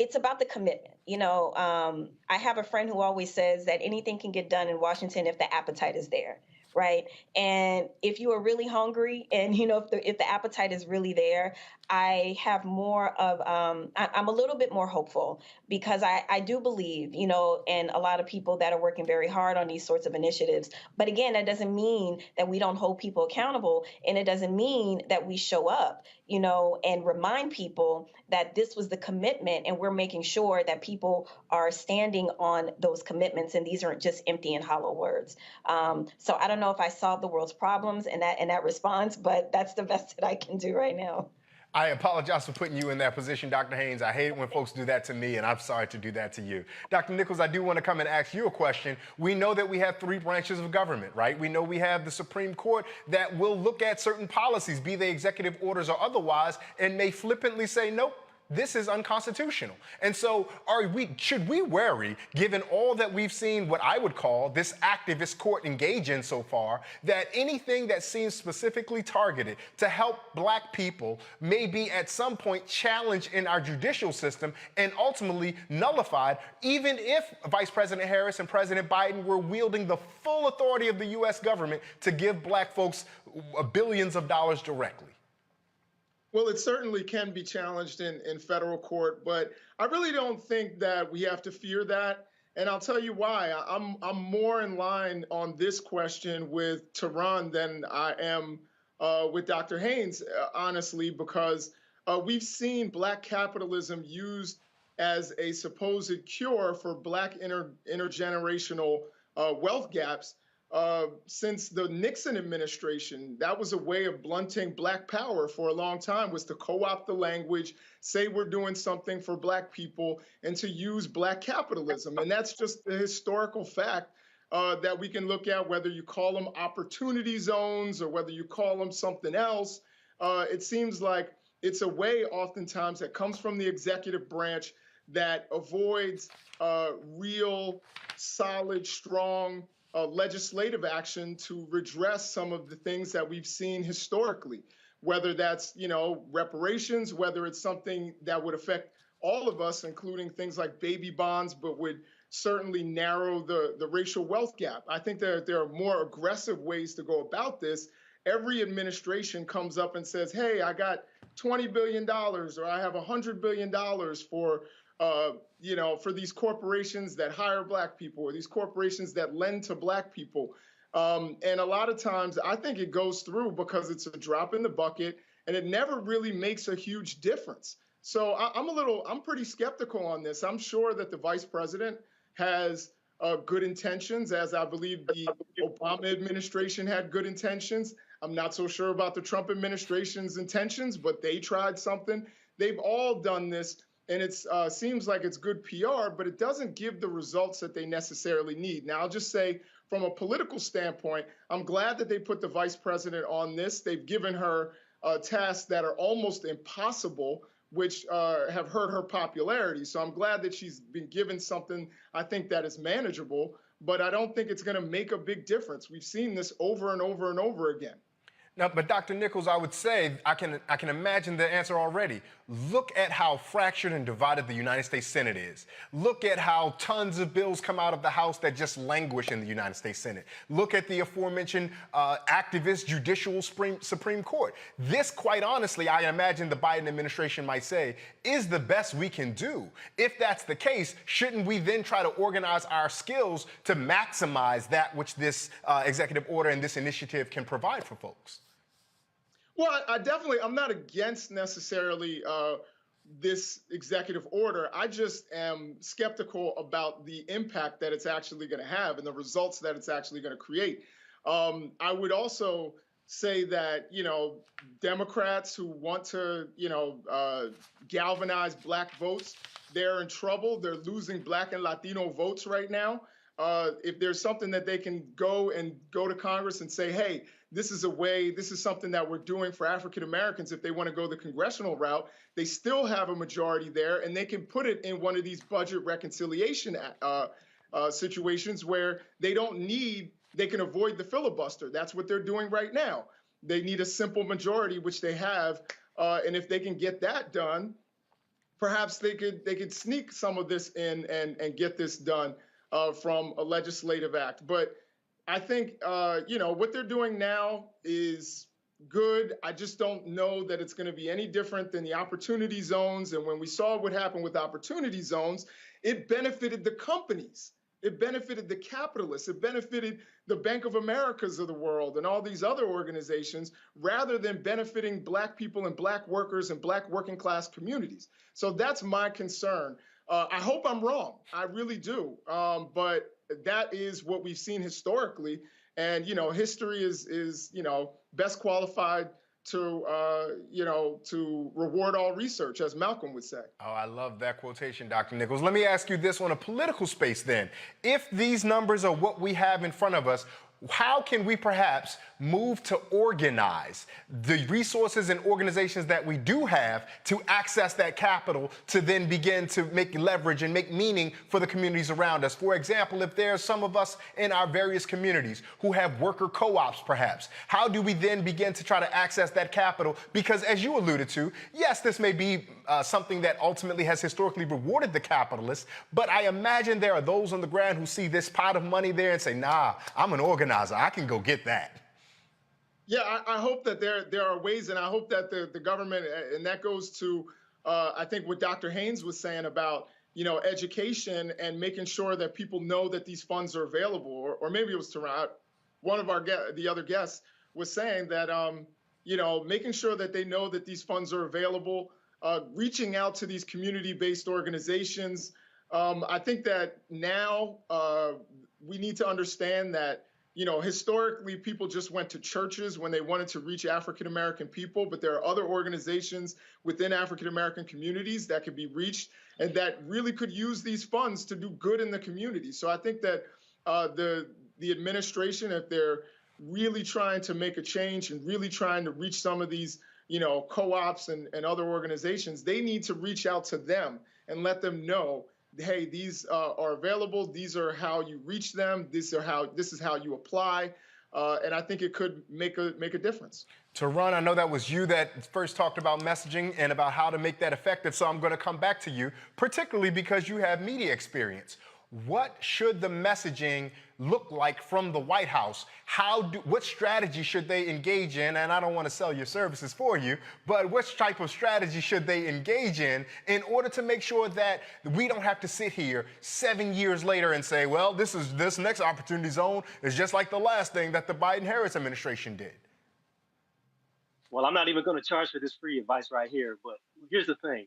the commitment. I have a friend who always says that anything can get done in Washington if the appetite is there, right? And if you are really hungry, and if the appetite is really there, I have more of I'm a little bit more hopeful, because I do believe, in a lot of people that are working very hard on these sorts of initiatives. But again, that doesn't mean that we don't hold people accountable, and it doesn't mean that we show up, and remind people that this was the commitment, and we're making sure that people are standing on those commitments, and these aren't just empty and hollow words. So I don't know if I solved the world's problems in that response, but that's the best that I can do right now. I apologize for putting you in that position, Dr. Haynes. I hate it when folks do that to me, and I'm sorry to do that to you. Dr. Nichols, I do want to come and ask you a question. We know that we have 3 branches of government, right? We know we have the Supreme Court that will look at certain policies, be they executive orders or otherwise, and may flippantly say, nope, this is unconstitutional. And so should we worry, given all that we've seen, what I would call this activist court engage in so far, that anything that seems specifically targeted to help Black people may be at some point challenged in our judicial system and ultimately nullified, even if Vice President Harris and President Biden were wielding the full authority of the U.S. government to give Black folks billions of dollars directly? Well, it certainly can be challenged in federal court, but I really don't think that we have to fear that. And I'll tell you why. I'm more in line on this question with Tehran than I am with Dr. Haynes, honestly, because we've seen Black capitalism used as a supposed cure for Black intergenerational wealth gaps. Since the Nixon administration. That was a way of blunting Black power for a long time, was to co-opt the language, say we're doing something for Black people, and to use Black capitalism. And that's just the historical fact that we can look at, whether you call them opportunity zones or whether you call them something else. It seems like it's a way oftentimes that comes from the executive branch that avoids real, solid, strong legislative action to redress some of the things that we've seen historically, whether that's, reparations, whether it's something that would affect all of us, including things like baby bonds, but would certainly narrow the racial wealth gap. I think that there are more aggressive ways to go about this. Every administration comes up and says, hey, I got $20 billion or I have $100 billion for for these corporations that hire Black people or these corporations that lend to Black people. And a lot of times I think it goes through because it's a drop in the bucket and it never really makes a huge difference. So I'm pretty skeptical on this. I'm sure that the vice president has good intentions, as I believe the Obama administration had good intentions. I'm not so sure about the Trump administration's intentions, but they tried something. They've all done this. And it seems like it's good PR, but it doesn't give the results that they necessarily need. Now, I'll just say from a political standpoint, I'm glad that they put the vice president on this. They've given her tasks that are almost impossible, which have hurt her popularity. So I'm glad that she's been given something I think that is manageable, but I don't think it's going to make a big difference. We've seen this over and over and over again. Now, but Dr. Nichols, I would say, I can imagine the answer already. Look at how fractured and divided the United States Senate is. Look at how tons of bills come out of the House that just languish in the United States Senate. Look at the aforementioned activist judicial Supreme Court. This, quite honestly, I imagine the Biden administration might say, is the best we can do. If that's the case, shouldn't we then try to organize our skills to maximize that which this executive order and this initiative can provide for folks? Well, I'm not against necessarily this executive order. I just am skeptical about the impact that it's actually going to have and the results that it's actually going to create. I would also say that, Democrats who want to, galvanize Black votes, they're in trouble. They're losing Black and Latino votes right now. if there's something that they can go to Congress and say, hey, this is something that we're doing for African Americans. If they want to go the congressional route, they still have a majority there, and they can put it in one of these budget reconciliation situations where they can avoid the filibuster. That's what they're doing right now. They need a simple majority, which they have, and if they can get that done, perhaps they could sneak some of this in and get this done from a legislative act. But I think what they're doing now is good. I just don't know that it's going to be any different than the opportunity zones. And when we saw what happened with opportunity zones, it benefited the companies. It benefited the capitalists. It benefited the Bank of Americas of the world and all these other organizations, rather than benefiting Black people and Black workers and Black working class communities. So that's my concern. I hope I'm wrong. I really do. But that is what we've seen historically. And, history is best qualified to reward all research, as Malcolm would say. Oh, I love that quotation, Dr. Nichols. Let me ask you this on a political space then. If these numbers are what we have in front of us, how can we perhaps move to organize the resources and organizations that we do have to access that capital to then begin to make leverage and make meaning for the communities around us? For example, if there's some of us in our various communities who have worker co-ops perhaps, how do we then begin to try to access that capital? Because as you alluded to, yes, this may be something that ultimately has historically rewarded the capitalists, but I imagine there are those on the ground who see this pot of money there and say, nah, I'm an organizer. I can go get that. Yeah, I hope that there are ways, and I hope that the government, and that goes to, I think what Dr. Haynes was saying about, education and making sure that people know that these funds are available, or maybe it was Tarot. One of the other guests was saying that, making sure that they know that these funds are available, reaching out to these community-based organizations. I think that now we need to understand that, historically, people just went to churches when they wanted to reach African-American people, but there are other organizations within African-American communities that could be reached and that really could use these funds to do good in the community. So I think that the administration, if they're really trying to make a change and really trying to reach some of these, co-ops and other organizations, they need to reach out to them and let them know, hey, these are available. These are how you reach them. This is how you apply. And I think it could make a difference. Tarun, I know that was you that first talked about messaging and about how to make that effective. So I'm going to come back to you, particularly because you have media experience. What should the messaging look like from the White House? What strategy should they engage in? And I don't want to sell your services for you, but which type of strategy should they engage in order to make sure that we don't have to sit here 7 years later and say, well, this next opportunity zone is just like the last thing that the Biden-Harris administration did? Well, I'm not even going to charge for this free advice right here, but here's the thing.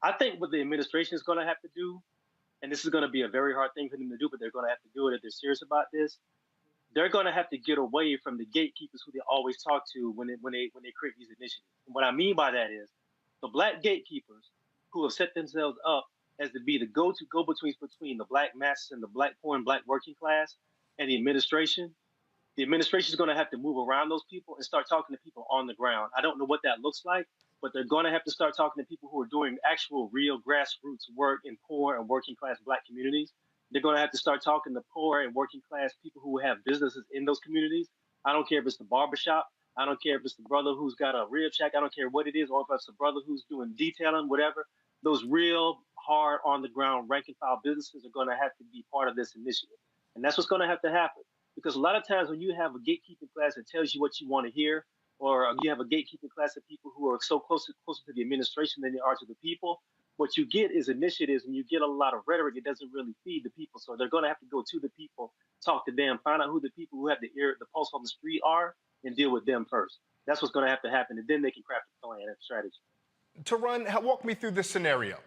I think what the administration is going to have to do, and this is going to be a very hard thing for them to do, but they're going to have to do it if they're serious about this. They're going to have to get away from the gatekeepers who they always talk to when they create these initiatives. And what I mean by that is the Black gatekeepers who have set themselves up as to be the go-betweens between the Black masses and the Black poor and Black working class and the administration. The administration is going to have to move around those people and start talking to people on the ground. I don't know what that looks like, but they're going to have to start talking to people who are doing actual real grassroots work in poor and working class Black communities. They're going to have to start talking to poor and working class people who have businesses in those communities. I don't care if it's the barbershop. I don't care if it's the brother who's got a rib shack. I don't care what it is, or if it's the brother who's doing detailing, whatever. Those real hard on the ground rank and file businesses are going to have to be part of this initiative. And that's what's going to have to happen. Because a lot of times when you have a gatekeeping class that tells you what you want to hear, or you have a gatekeeping class of people who are so closer to the administration than they are to the people, what you get is initiatives, and you get a lot of rhetoric. It doesn't really feed the people. So they're going to have to go to the people, talk to them, find out who the people who have the pulse on the street are, and deal with them first. That's what's going to have to happen, and then they can craft a plan and strategy. Tarun, walk me through this scenario.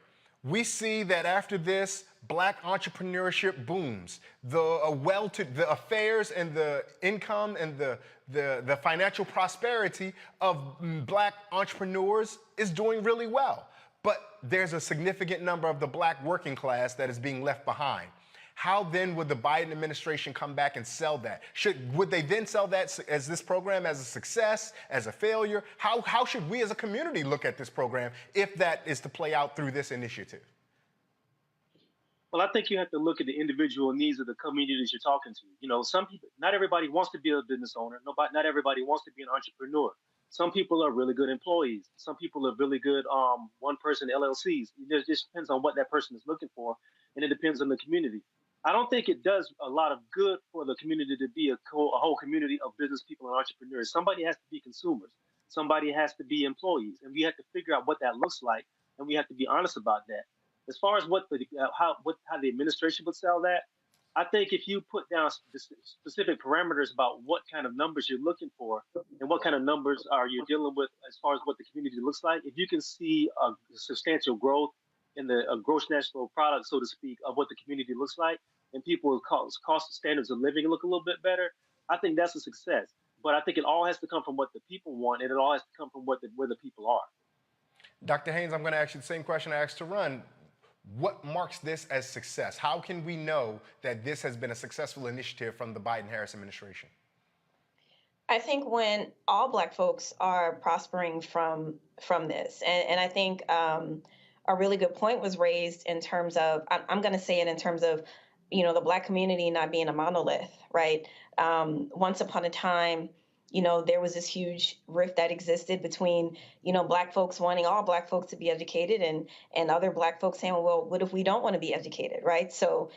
We see that after this, Black entrepreneurship booms. The affairs and the income and the financial prosperity of Black entrepreneurs is doing really well. But there's a significant number of the Black working class that is being left behind. how then would the Biden administration come back and sell that? Would they then sell that as this program as a success, as a failure? How should we as a community look at this program if that is to play out through this initiative? Well, I think you have to look at the individual needs of the communities you're talking to. You know, some people, not everybody wants to be a business owner. Not everybody wants to be an entrepreneur. Some people are really good employees. Some people are really good one-person LLCs. It just depends on what that person is looking for, and it depends on the community. I don't think it does a lot of good for the community to be a whole community of business people and entrepreneurs. Somebody has to be consumers. Somebody has to be employees, and we have to figure out what that looks like, and we have to be honest about that. As far as how the administration would sell that, I think if you put down specific parameters about what kind of numbers you're looking for and what kind of numbers are you dealing with as far as what the community looks like, if you can see a substantial growth in the gross national product, so to speak, of what the community looks like, and people's cost standards of living look a little bit better, I think that's a success. But I think it all has to come from what the people want, and it all has to come from where the people are. Dr. Haynes, I'm going to ask you the same question I asked to Run. What marks this as success? How can we know that this has been a successful initiative from the Biden-Harris administration? I think when all Black folks are prospering from this, and I think a really good point was raised in terms of, I'm going to say it in terms of, you know, the Black community not being a monolith, right? Once upon a time, you know, there was this huge rift that existed between, you know, Black folks wanting all Black folks to be educated and other Black folks saying, well, what if we don't want to be educated, right? So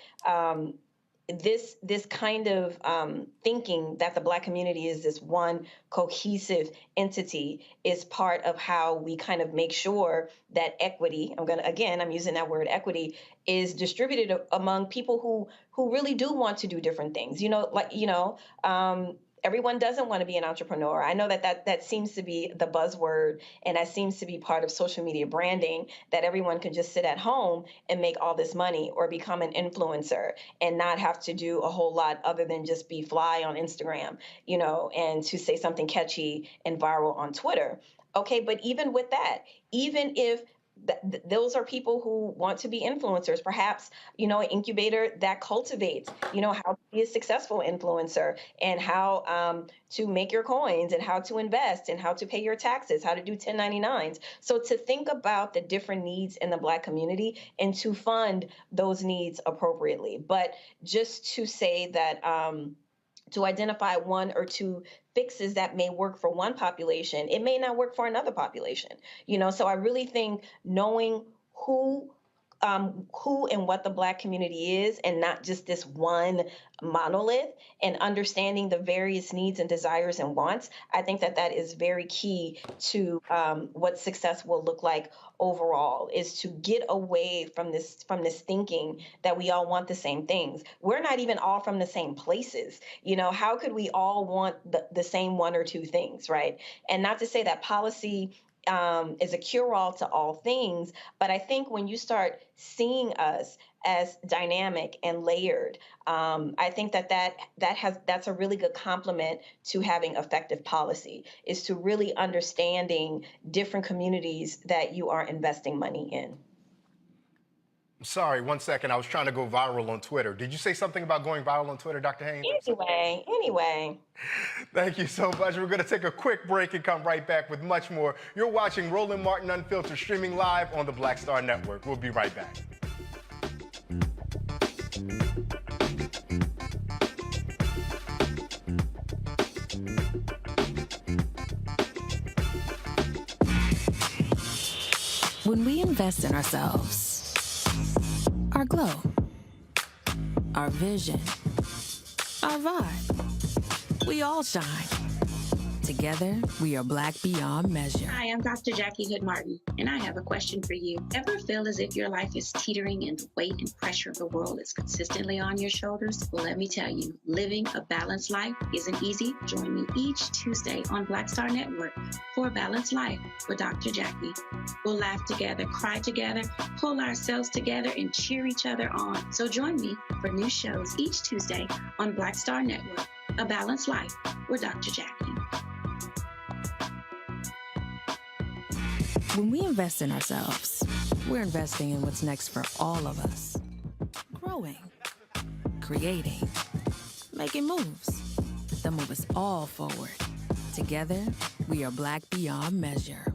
this kind of thinking that the Black community is this one cohesive entity is part of how we kind of make sure that equity, I'm using that word equity, is distributed among people who really do want to do different things. You know, everyone doesn't want to be an entrepreneur. I know that seems to be the buzzword, and that seems to be part of social media branding, that everyone can just sit at home and make all this money or become an influencer and not have to do a whole lot other than just be fly on Instagram, you know, and to say something catchy and viral on Twitter. Okay, but even with that, even if those are people who want to be influencers, perhaps, you know, an incubator that cultivates, you know, how to be a successful influencer and how to make your coins and how to invest and how to pay your taxes, how to do 1099s. So to think about the different needs in the Black community and to fund those needs appropriately. But just to say that to identify one or two fixes that may work for one population, it may not work for another population. You know, so I really think knowing who and what the Black community is, and not just this one monolith, and understanding the various needs and desires and wants, I think that is very key to what success will look like overall, is to get away from this thinking that we all want the same things. We're not even all from the same places. You know, how could we all want the same one or two things, right? And not to say that policy is a cure-all to all things, but I think when you start seeing us as dynamic and layered, I think that's a really good complement to having effective policy, is to really understanding different communities that you are investing money in. Sorry, 1 second. I was trying to go viral on Twitter. Did you say something about going viral on Twitter, Dr. Haynes? Anyway. Thank you so much. We're going to take a quick break and come right back with much more. You're watching Roland Martin Unfiltered, streaming live on the Black Star Network. We'll be right back. When we invest in ourselves, our glow, our vision, our vibe, we all shine. Together, we are Black beyond measure. Hi, I'm Dr. Jackie Hood Martin, and I have a question for you. Ever feel as if your life is teetering and the weight and pressure of the world is consistently on your shoulders? Well, let me tell you, living a balanced life isn't easy. Join me each Tuesday on Black Star Network for A Balanced Life with Dr. Jackie. We'll laugh together, cry together, pull ourselves together, and cheer each other on. So join me for new shows each Tuesday on Black Star Network, A Balanced Life with Dr. Jackie. When we invest in ourselves, we're investing in what's next for all of us. Growing, creating, making moves. The move us all forward. Together, we are Black beyond measure.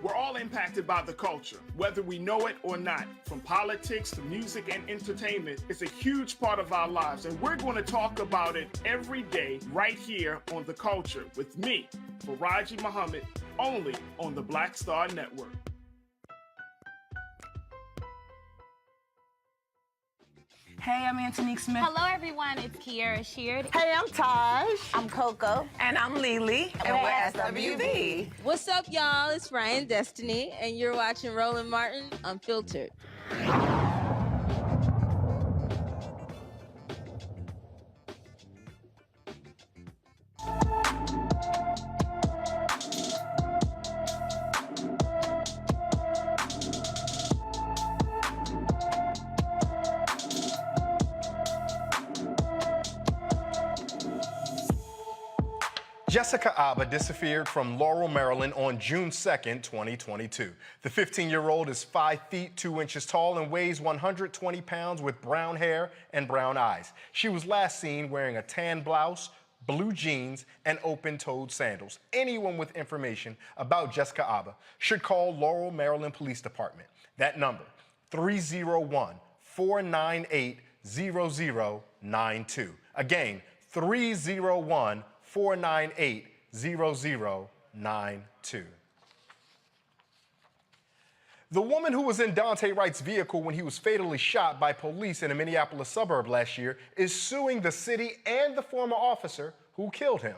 We're all impacted by the culture, whether we know it or not. From politics to music and entertainment, it's a huge part of our lives, and we're going to talk about it every day right here on The Culture with me, Faraji Muhammad, only on the Black Star Network. Hey, I'm Antonique Smith. Hello, everyone. It's Kiara Sheard. Hey, I'm Taj. I'm Coco. And I'm Lily. And we're SWB. What's up, y'all? It's Ryan Destiny, and you're watching Roland Martin Unfiltered. Jessica Alba disappeared from Laurel, Maryland on June 2nd, 2022. The 15-year-old is 5 feet 2 inches tall and weighs 120 pounds with brown hair and brown eyes. She was last seen wearing a tan blouse, blue jeans, and open-toed sandals. Anyone with information about Jessica Alba should call Laurel, Maryland Police Department. That number, 301-498-0092. Again, 301-498-0092. The woman who was in Daunte Wright's vehicle when he was fatally shot by police in a Minneapolis suburb last year is suing the city and the former officer who killed him.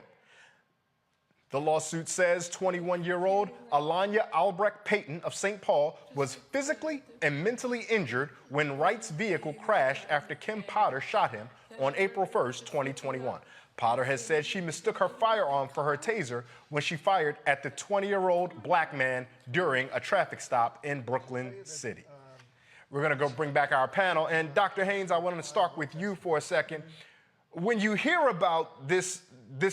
The lawsuit says 21-year-old Alanya Albrecht Payton of St. Paul was physically and mentally injured when Wright's vehicle crashed after Kim Potter shot him on April 1st, 2021. Potter has said she mistook her firearm for her taser when she fired at the 20-year-old black man during a traffic stop in Brooklyn City. We're going to go bring back our panel. And Dr. Haynes, I want to start with you for a second. When you hear about this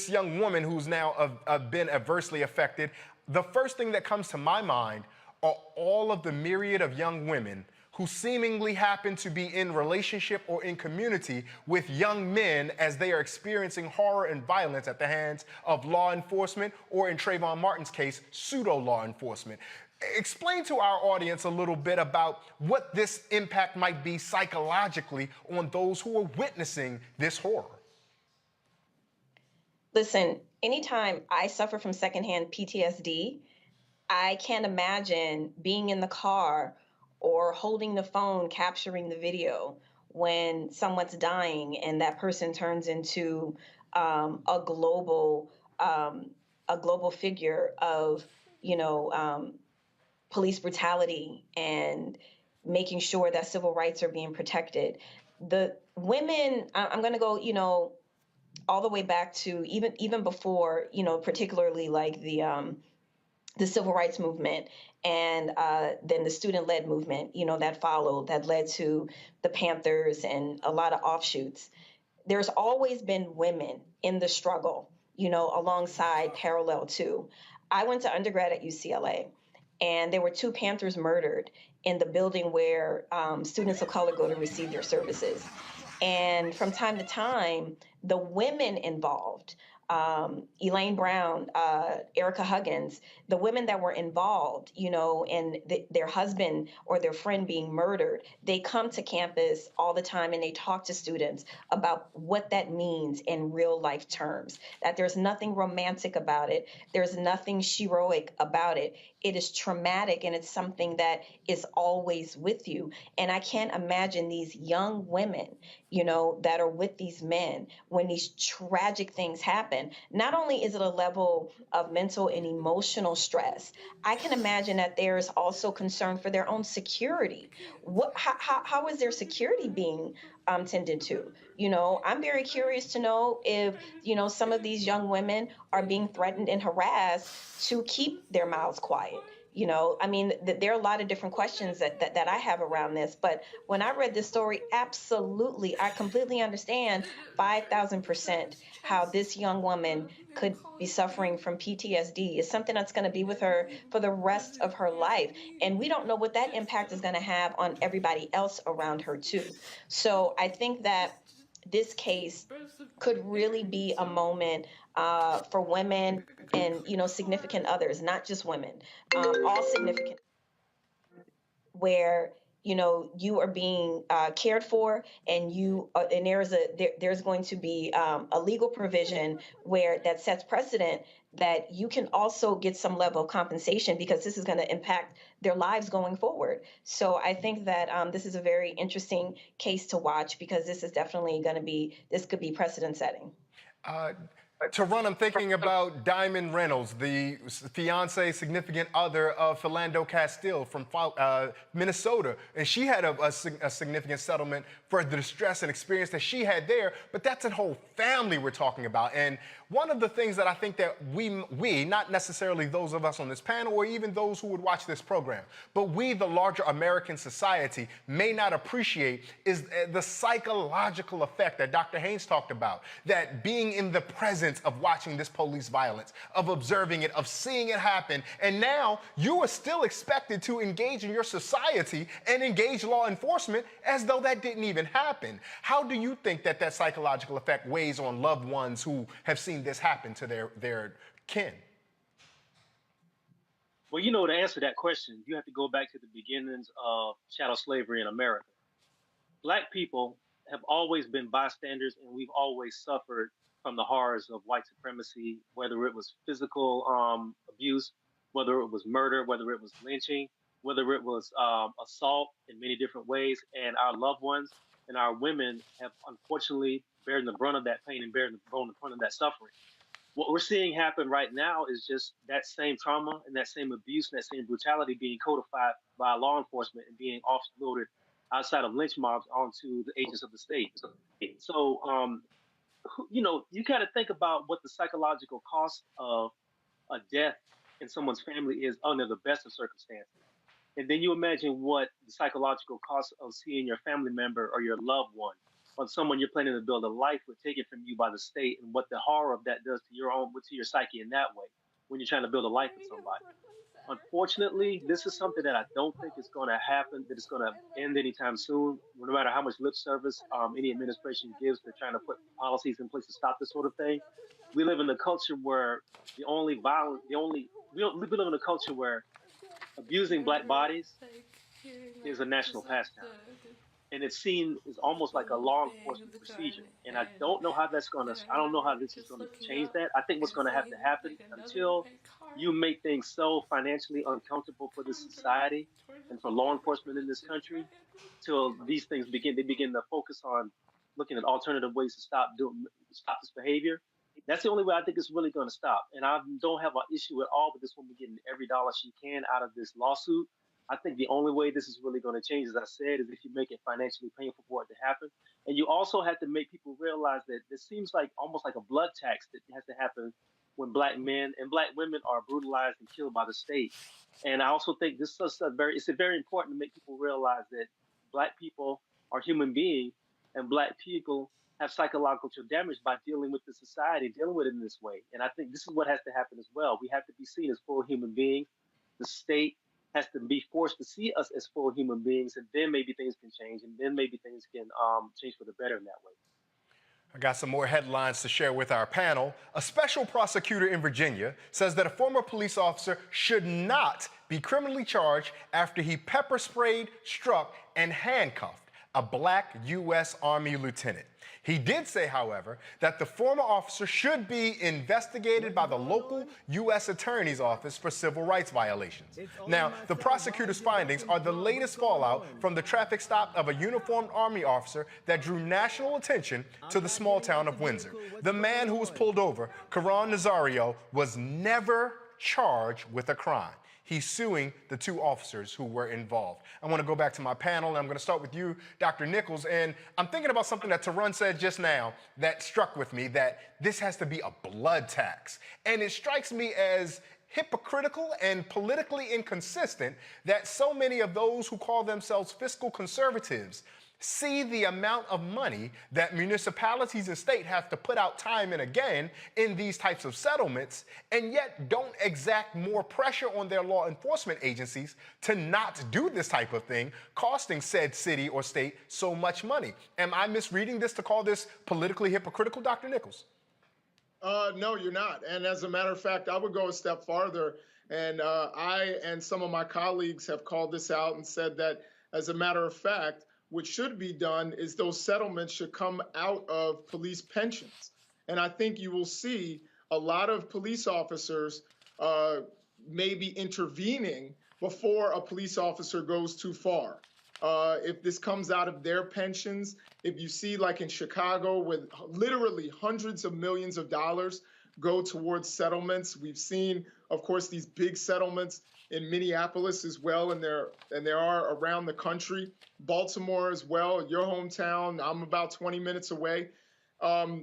young woman who's now been adversely affected, the first thing that comes to my mind are all of the myriad of young women who seemingly happen to be in relationship or in community with young men as they are experiencing horror and violence at the hands of law enforcement, or in Trayvon Martin's case, pseudo-law enforcement. Explain to our audience a little bit about what this impact might be psychologically on those who are witnessing this horror. Listen, anytime I suffer from secondhand PTSD, I can't imagine being in the car or holding the phone, capturing the video when someone's dying and that person turns into a global figure of, police brutality and making sure that civil rights are being protected. The women, I'm going to go, all the way back to even before, particularly like the civil rights movement, and then the student-led movement, that followed, that led to the Panthers and a lot of offshoots. There's always been women in the struggle, alongside parallel to. I went to undergrad at UCLA, and there were 2 Panthers murdered in the building where students of color go to receive their services. And from time to time, the women involved, Elaine Brown, Erica Huggins, the women that were involved, and their husband or their friend being murdered, they come to campus all the time and they talk to students about what that means in real life terms, that there's nothing romantic about it. There's nothing heroic about it. It is traumatic, and it's something that is always with you. And I can't imagine these young women, that are with these men when these tragic things happen. Not only is it a level of mental and emotional stress, I can imagine that there's also concern for their own security. How is their security being tended to? I'm very curious to know if, some of these young women are being threatened and harassed to keep their mouths quiet. You know, I mean, there are a lot of different questions that I have around this. But when I read this story, absolutely, I completely understand 5,000% how this young woman could be suffering from PTSD. It's something that's going to be with her for the rest of her life. And we don't know what that impact is going to have on everybody else around her, too. So I think that this case could really be a moment for women and, you know, significant others, not just women, all significant, where, you know, you are being cared for, and and there's going to be a legal provision where that sets precedent that you can also get some level of compensation, because this is going to impact their lives going forward. So I think that this is a very interesting case to watch, because this is definitely going to be, this could be precedent setting. To run, I'm thinking about Diamond Reynolds, the fiance, significant other of Philando Castile from Minnesota. And she had a significant settlement for the distress and experience that she had there. But that's a whole family we're talking about. And one of the things that I think that we, not necessarily those of us on this panel or even those who would watch this program, but we, the larger American society, may not appreciate is the psychological effect that Dr. Haynes talked about, that being in the presence of watching this police violence, of observing it, of seeing it happen, and now you are still expected to engage in your society and engage law enforcement as though that didn't even happen. How do you think that that psychological effect weighs on loved ones who have seen this happen to their kin? Well, you know, to answer that question, you have to go back to the beginnings of chattel slavery in America. Black people have always been bystanders, and we've always suffered from the horrors of white supremacy, whether it was physical abuse, whether it was murder, whether it was lynching, whether it was assault in many different ways. And our loved ones and our women have unfortunately bearing the brunt of that pain and bearing the brunt of that suffering. What we're seeing happen right now is just that same trauma and that same abuse and that same brutality being codified by law enforcement and being offloaded outside of lynch mobs onto the agents of the state. So, you know, you got to think about what the psychological cost of a death in someone's family is under the best of circumstances. And then you imagine what the psychological cost of seeing your family member or your loved one or someone you're planning to build a life with taken from you by the state, and what the horror of that does to your psyche in that way when you're trying to build a life with somebody. Unfortunately, this is something that I don't think is going to happen, that it's going to end anytime soon, no matter how much lip service any administration gives. They're trying to put policies in place to stop this sort of thing. We live in a culture where we live in a culture where abusing Black bodies is a national pastime. And it's seen as almost like a law enforcement procedure. And I don't know how this is going to change that. I think what's going to have to happen until you make things so financially uncomfortable for this society and for law enforcement in this country, till these things begin to focus on looking at alternative ways to stop this behavior. That's the only way I think it's really going to stop. And I don't have an issue at all with this woman getting every dollar she can out of this lawsuit. I think the only way this is really going to change, as I said, is if you make it financially painful for it to happen. And you also have to make people realize that it seems like almost like a blood tax that has to happen when Black men and Black women are brutalized and killed by the state. And I also think it's very important to make people realize that Black people are human beings, and Black people have psychological damage by dealing with the society, dealing with it in this way. And I think this is what has to happen as well. We have to be seen as full human beings. The state has to be forced to see us as full human beings, and then maybe things can change, and then maybe things can change for the better in that way. I got some more headlines to share with our panel. A special prosecutor in Virginia says that a former police officer should not be criminally charged after he pepper sprayed, struck, and handcuffed a Black U.S. Army lieutenant. He did say, however, that the former officer should be investigated by the local U.S. Attorney's Office for civil rights violations. Now, the prosecutor's findings are the latest fallout from the traffic stop of a uniformed Army officer that drew national attention to the small town of Windsor. The man who was pulled over, Karan Nazario, was never charged with a crime. He's suing the two officers who were involved. I want to go back to my panel, and I'm going to start with you, Dr. Nichols. And I'm thinking about something that Tarun said just now that struck with me, that this has to be a blood tax. And it strikes me as hypocritical and politically inconsistent that so many of those who call themselves fiscal conservatives see the amount of money that municipalities and state have to put out time and again in these types of settlements, and yet don't exact more pressure on their law enforcement agencies to not do this type of thing, costing said city or state so much money. Am I misreading this to call this politically hypocritical, Dr. Nichols? No, you're not. And as a matter of fact, I would go a step farther. And I and some of my colleagues have called this out and said that, as a matter of fact, what should be done is those settlements should come out of police pensions. And I think you will see a lot of police officers maybe intervening before a police officer goes too far. If this comes out of their pensions, if you see like in Chicago, with literally hundreds of millions of dollars go towards settlements. We've seen, of course, these big settlements in Minneapolis as well, and there are around the country. Baltimore as well, your hometown. I'm about 20 minutes away.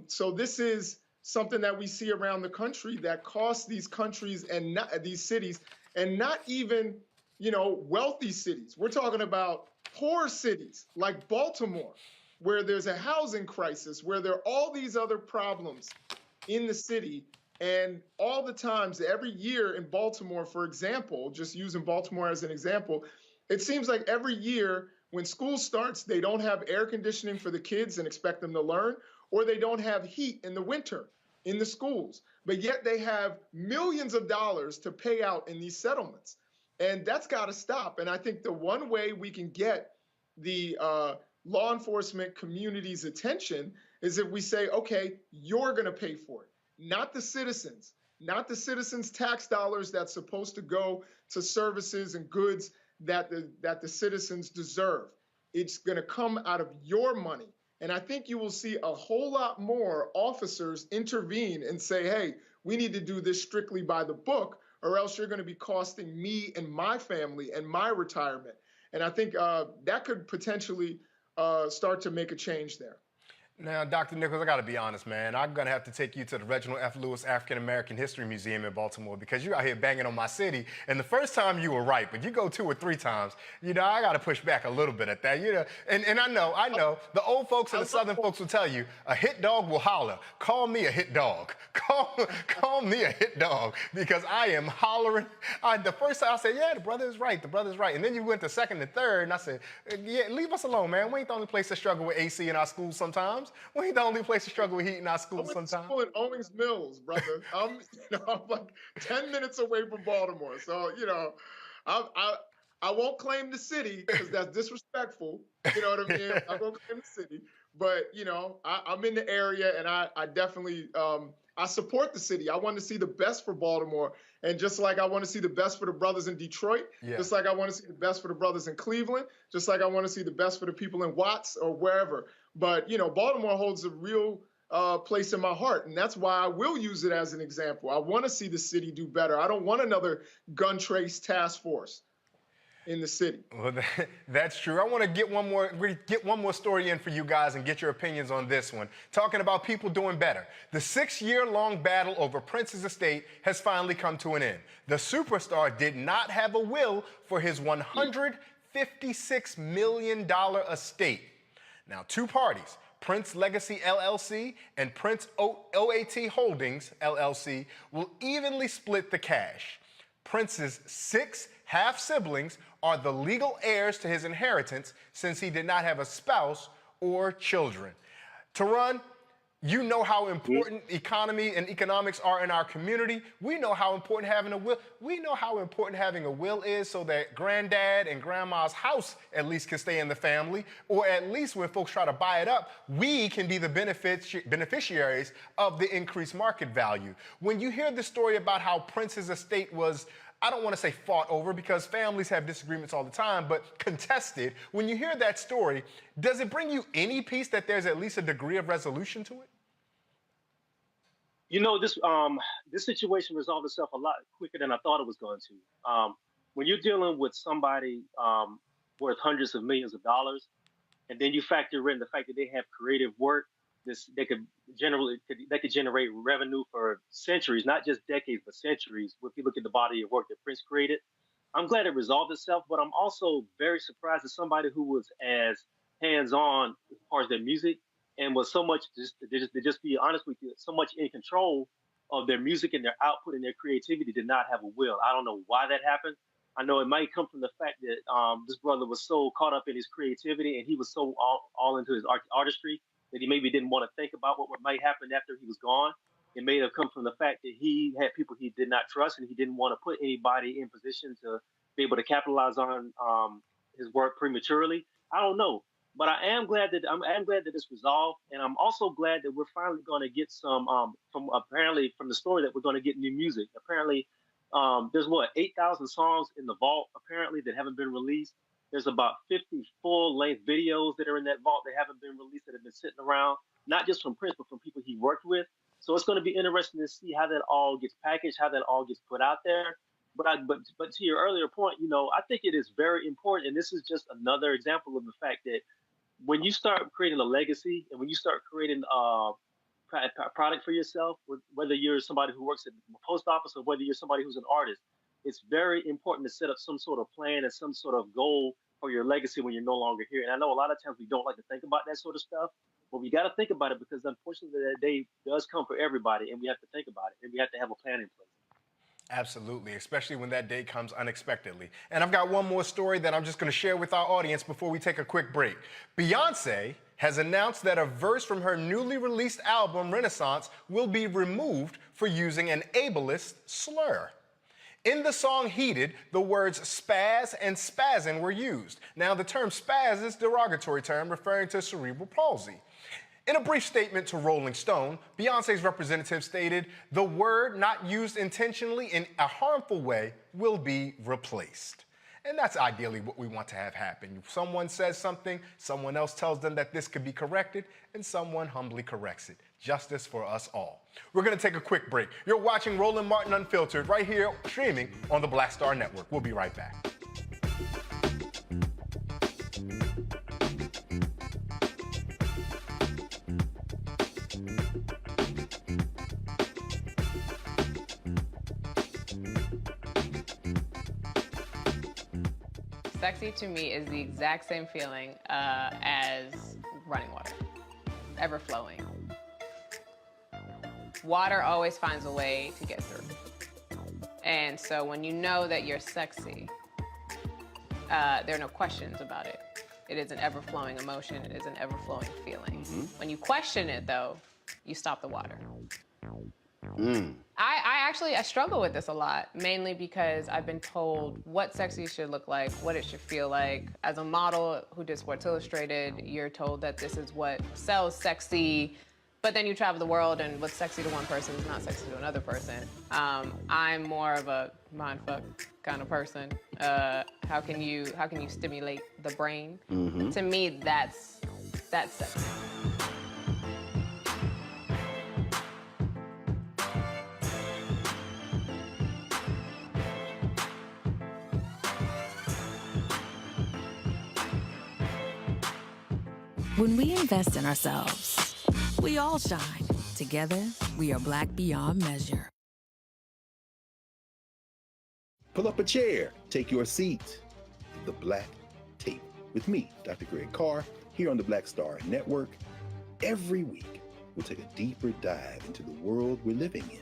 So this is something that we see around the country that costs these countries and not, these cities, and not even, wealthy cities. We're talking about poor cities like Baltimore, where there's a housing crisis, where there are all these other problems in the city. And all the times, every year in Baltimore, for example, just using Baltimore as an example, it seems like every year when school starts, they don't have air conditioning for the kids and expect them to learn, or they don't have heat in the winter in the schools. But yet they have millions of dollars to pay out in these settlements. And that's got to stop. And I think the one way we can get the law enforcement community's attention is if we say, okay, you're going to pay for it. Not the citizens tax dollars that's supposed to go to services and goods that the citizens deserve. It's going to come out of your money. And I think you will see a whole lot more officers intervene and say, hey, we need to do this strictly by the book, or else you're going to be costing me and my family and my retirement. And I think that could potentially start to make a change there. Now, Dr. Nichols, I got to be honest, man. I'm going to have to take you to the Reginald F. Lewis African American History Museum in Baltimore, because you're out here banging on my city. And the first time you were right, but you go 2 or 3 times, I got to push back a little bit at that. And I know, the old folks and the Southern folks will tell you, a hit dog will holler. Call me a hit dog. Call me a hit dog, because I am hollering. The first time I said, yeah, the brother is right. And then you went to second and third, and I said, yeah, leave us alone, man. We ain't the only place that struggle with AC in our schools sometimes. We ain't the only place to struggle with heat in our schools sometimes. I went to school in Owings Mills, brother. I'm like 10 minutes away from Baltimore. So, I won't claim the city because that's disrespectful. You know what I mean? I won't claim the city. But, I'm in the area, and I definitely I support the city. I want to see the best for Baltimore. And just like I want to see the best for the brothers in Detroit, just like I want to see the best for the brothers in Cleveland, just like I want to see the best for the people in Watts or wherever. But, Baltimore holds a real place in my heart. And that's why I will use it as an example. I want to see the city do better. I don't want another gun trace task force in the city. Well, that's true. I want to get one more story in for you guys and get your opinions on this one. Talking about people doing better. The 6-year-long battle over Prince's estate has finally come to an end. The superstar did not have a will for his $156 million estate. Now, 2 parties, Prince Legacy LLC and Prince OAT Holdings LLC, will evenly split the cash. Prince's 6 half-siblings are the legal heirs to his inheritance, since he did not have a spouse or children. Tarun, you know how important economy and economics are in our community. We know how important having a will. We know how important having a will is, so that granddad and grandma's house at least can stay in the family, or at least when folks try to buy it up, we can be the beneficiaries of the increased market value. When you hear the story about how Prince's estate was, I don't want to say fought over, because families have disagreements all the time, but contested. When you hear that story, does it bring you any peace that there's at least a degree of resolution to it? This situation resolved itself a lot quicker than I thought it was going to. When you're dealing with somebody worth hundreds of millions of dollars, and then you factor in the fact that they have creative work, they could generate revenue for centuries, not just decades, but centuries. If you look at the body of work that Prince created, I'm glad it resolved itself, but I'm also very surprised as somebody who was as hands-on as far as their music and was so much, to just be honest with you, so much in control of their music and their output and their creativity, did not have a will. I don't know why that happened. I know it might come from the fact that this brother was so caught up in his creativity and he was so all into his artistry that he maybe didn't want to think about what might happen after he was gone. It may have come from the fact that he had people he did not trust and he didn't want to put anybody in position to be able to capitalize on his work prematurely. I don't know, but I am glad that it's resolved, and I'm also glad that we're finally going to get some from the story that we're going to get new music. Apparently, there's 8,000 songs in the vault apparently that haven't been released. There's about 50 full-length videos that are in that vault that haven't been released, that have been sitting around, not just from Prince, but from people he worked with. So it's going to be interesting to see how that all gets packaged, how that all gets put out there. But to your earlier point, I think it is very important, and this is just another example of the fact that when you start creating a legacy and when you start creating a product for yourself, whether you're somebody who works at the post office or whether you're somebody who's an artist, it's very important to set up some sort of plan and some sort of goal for your legacy when you're no longer here. And I know a lot of times we don't like to think about that sort of stuff, but we got to think about it because unfortunately that day does come for everybody, and we have to think about it, and we have to have a plan in place. Absolutely, especially when that day comes unexpectedly. And I've got one more story that I'm just going to share with our audience before we take a quick break. Beyonce has announced that a verse from her newly released album, Renaissance, will be removed for using an ableist slur. In the song Heated, the words spaz and spazzing were used. Now, the term spaz is a derogatory term referring to cerebral palsy. In a brief statement to Rolling Stone, Beyonce's representative stated, "The word not used intentionally in a harmful way will be replaced." And that's ideally what we want to have happen. Someone says something, someone else tells them that this could be corrected, and someone humbly corrects it. Justice for us all. We're going to take a quick break. You're watching Roland Martin Unfiltered right here, streaming on the Black Star Network. We'll be right back. Sexy to me is the exact same feeling as running water, ever flowing. Water always finds a way to get through. And so when you know that you're sexy, there are no questions about it. It is an ever-flowing emotion. It is an ever-flowing feeling. Mm-hmm. When you question it, though, you stop the water. I struggle with this a lot, mainly because I've been told what sexy should look like, what it should feel like. As a model who did Sports Illustrated, you're told that this is what sells sexy, but then you travel the world and what's sexy to one person is not sexy to another person. I'm more of a mindfuck kind of person. How can you stimulate the brain? Mm-hmm. To me, that's sexy. When we invest in ourselves, we all shine. Together, we are black beyond measure. Pull up a chair, take your seat. The Black Tape with me, Dr. Greg Carr, here on the Black Star Network. Every week, we'll take a deeper dive into the world we're living in.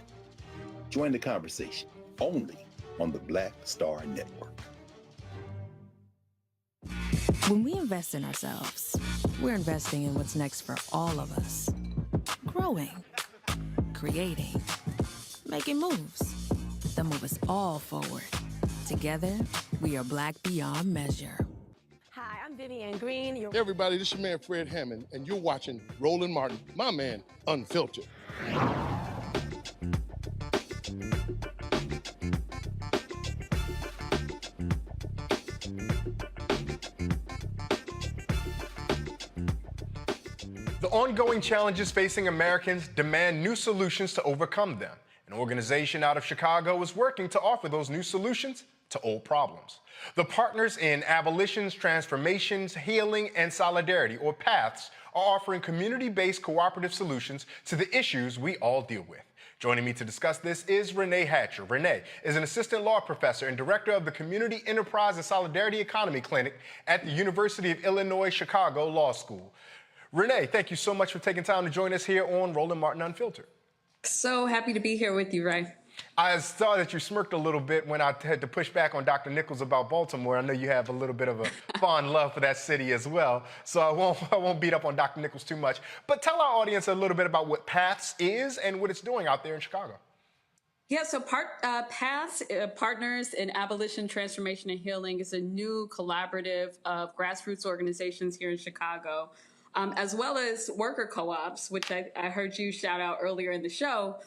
Join the conversation only on the Black Star Network. When we invest in ourselves, we're investing in what's next for all of us. Growing, creating, making moves that move us all forward. Together, we are black beyond measure. Hi, I'm Vivian Green. Hey everybody, this is your man Fred Hammond, and you're watching Roland Martin, my man, Unfiltered. The ongoing challenges facing Americans demand new solutions to overcome them. An organization out of Chicago is working to offer those new solutions to old problems. The partners in Abolitions, Transformations, Healing, and Solidarity, or PATHS, are offering community-based cooperative solutions to the issues we all deal with. Joining me to discuss this is Renee Hatcher. Renee is an assistant law professor and director of the Community Enterprise and Solidarity Economy Clinic at the University of Illinois Chicago Law School. Renee, thank you so much for taking time to join us here on Roland Martin Unfiltered. So happy to be here with you, Ray. I saw that you smirked a little bit when I had to push back on Dr. Nichols about Baltimore. I know you have a little bit of a fond love for that city as well, so I won't beat up on Dr. Nichols too much. But tell our audience a little bit about what PATHS is and what it's doing out there in Chicago. Yeah, so PATHS, Partners in Abolition, Transformation, and Healing, is a new collaborative of grassroots organizations here in Chicago, as well as worker co-ops, which I heard you shout out earlier in the show.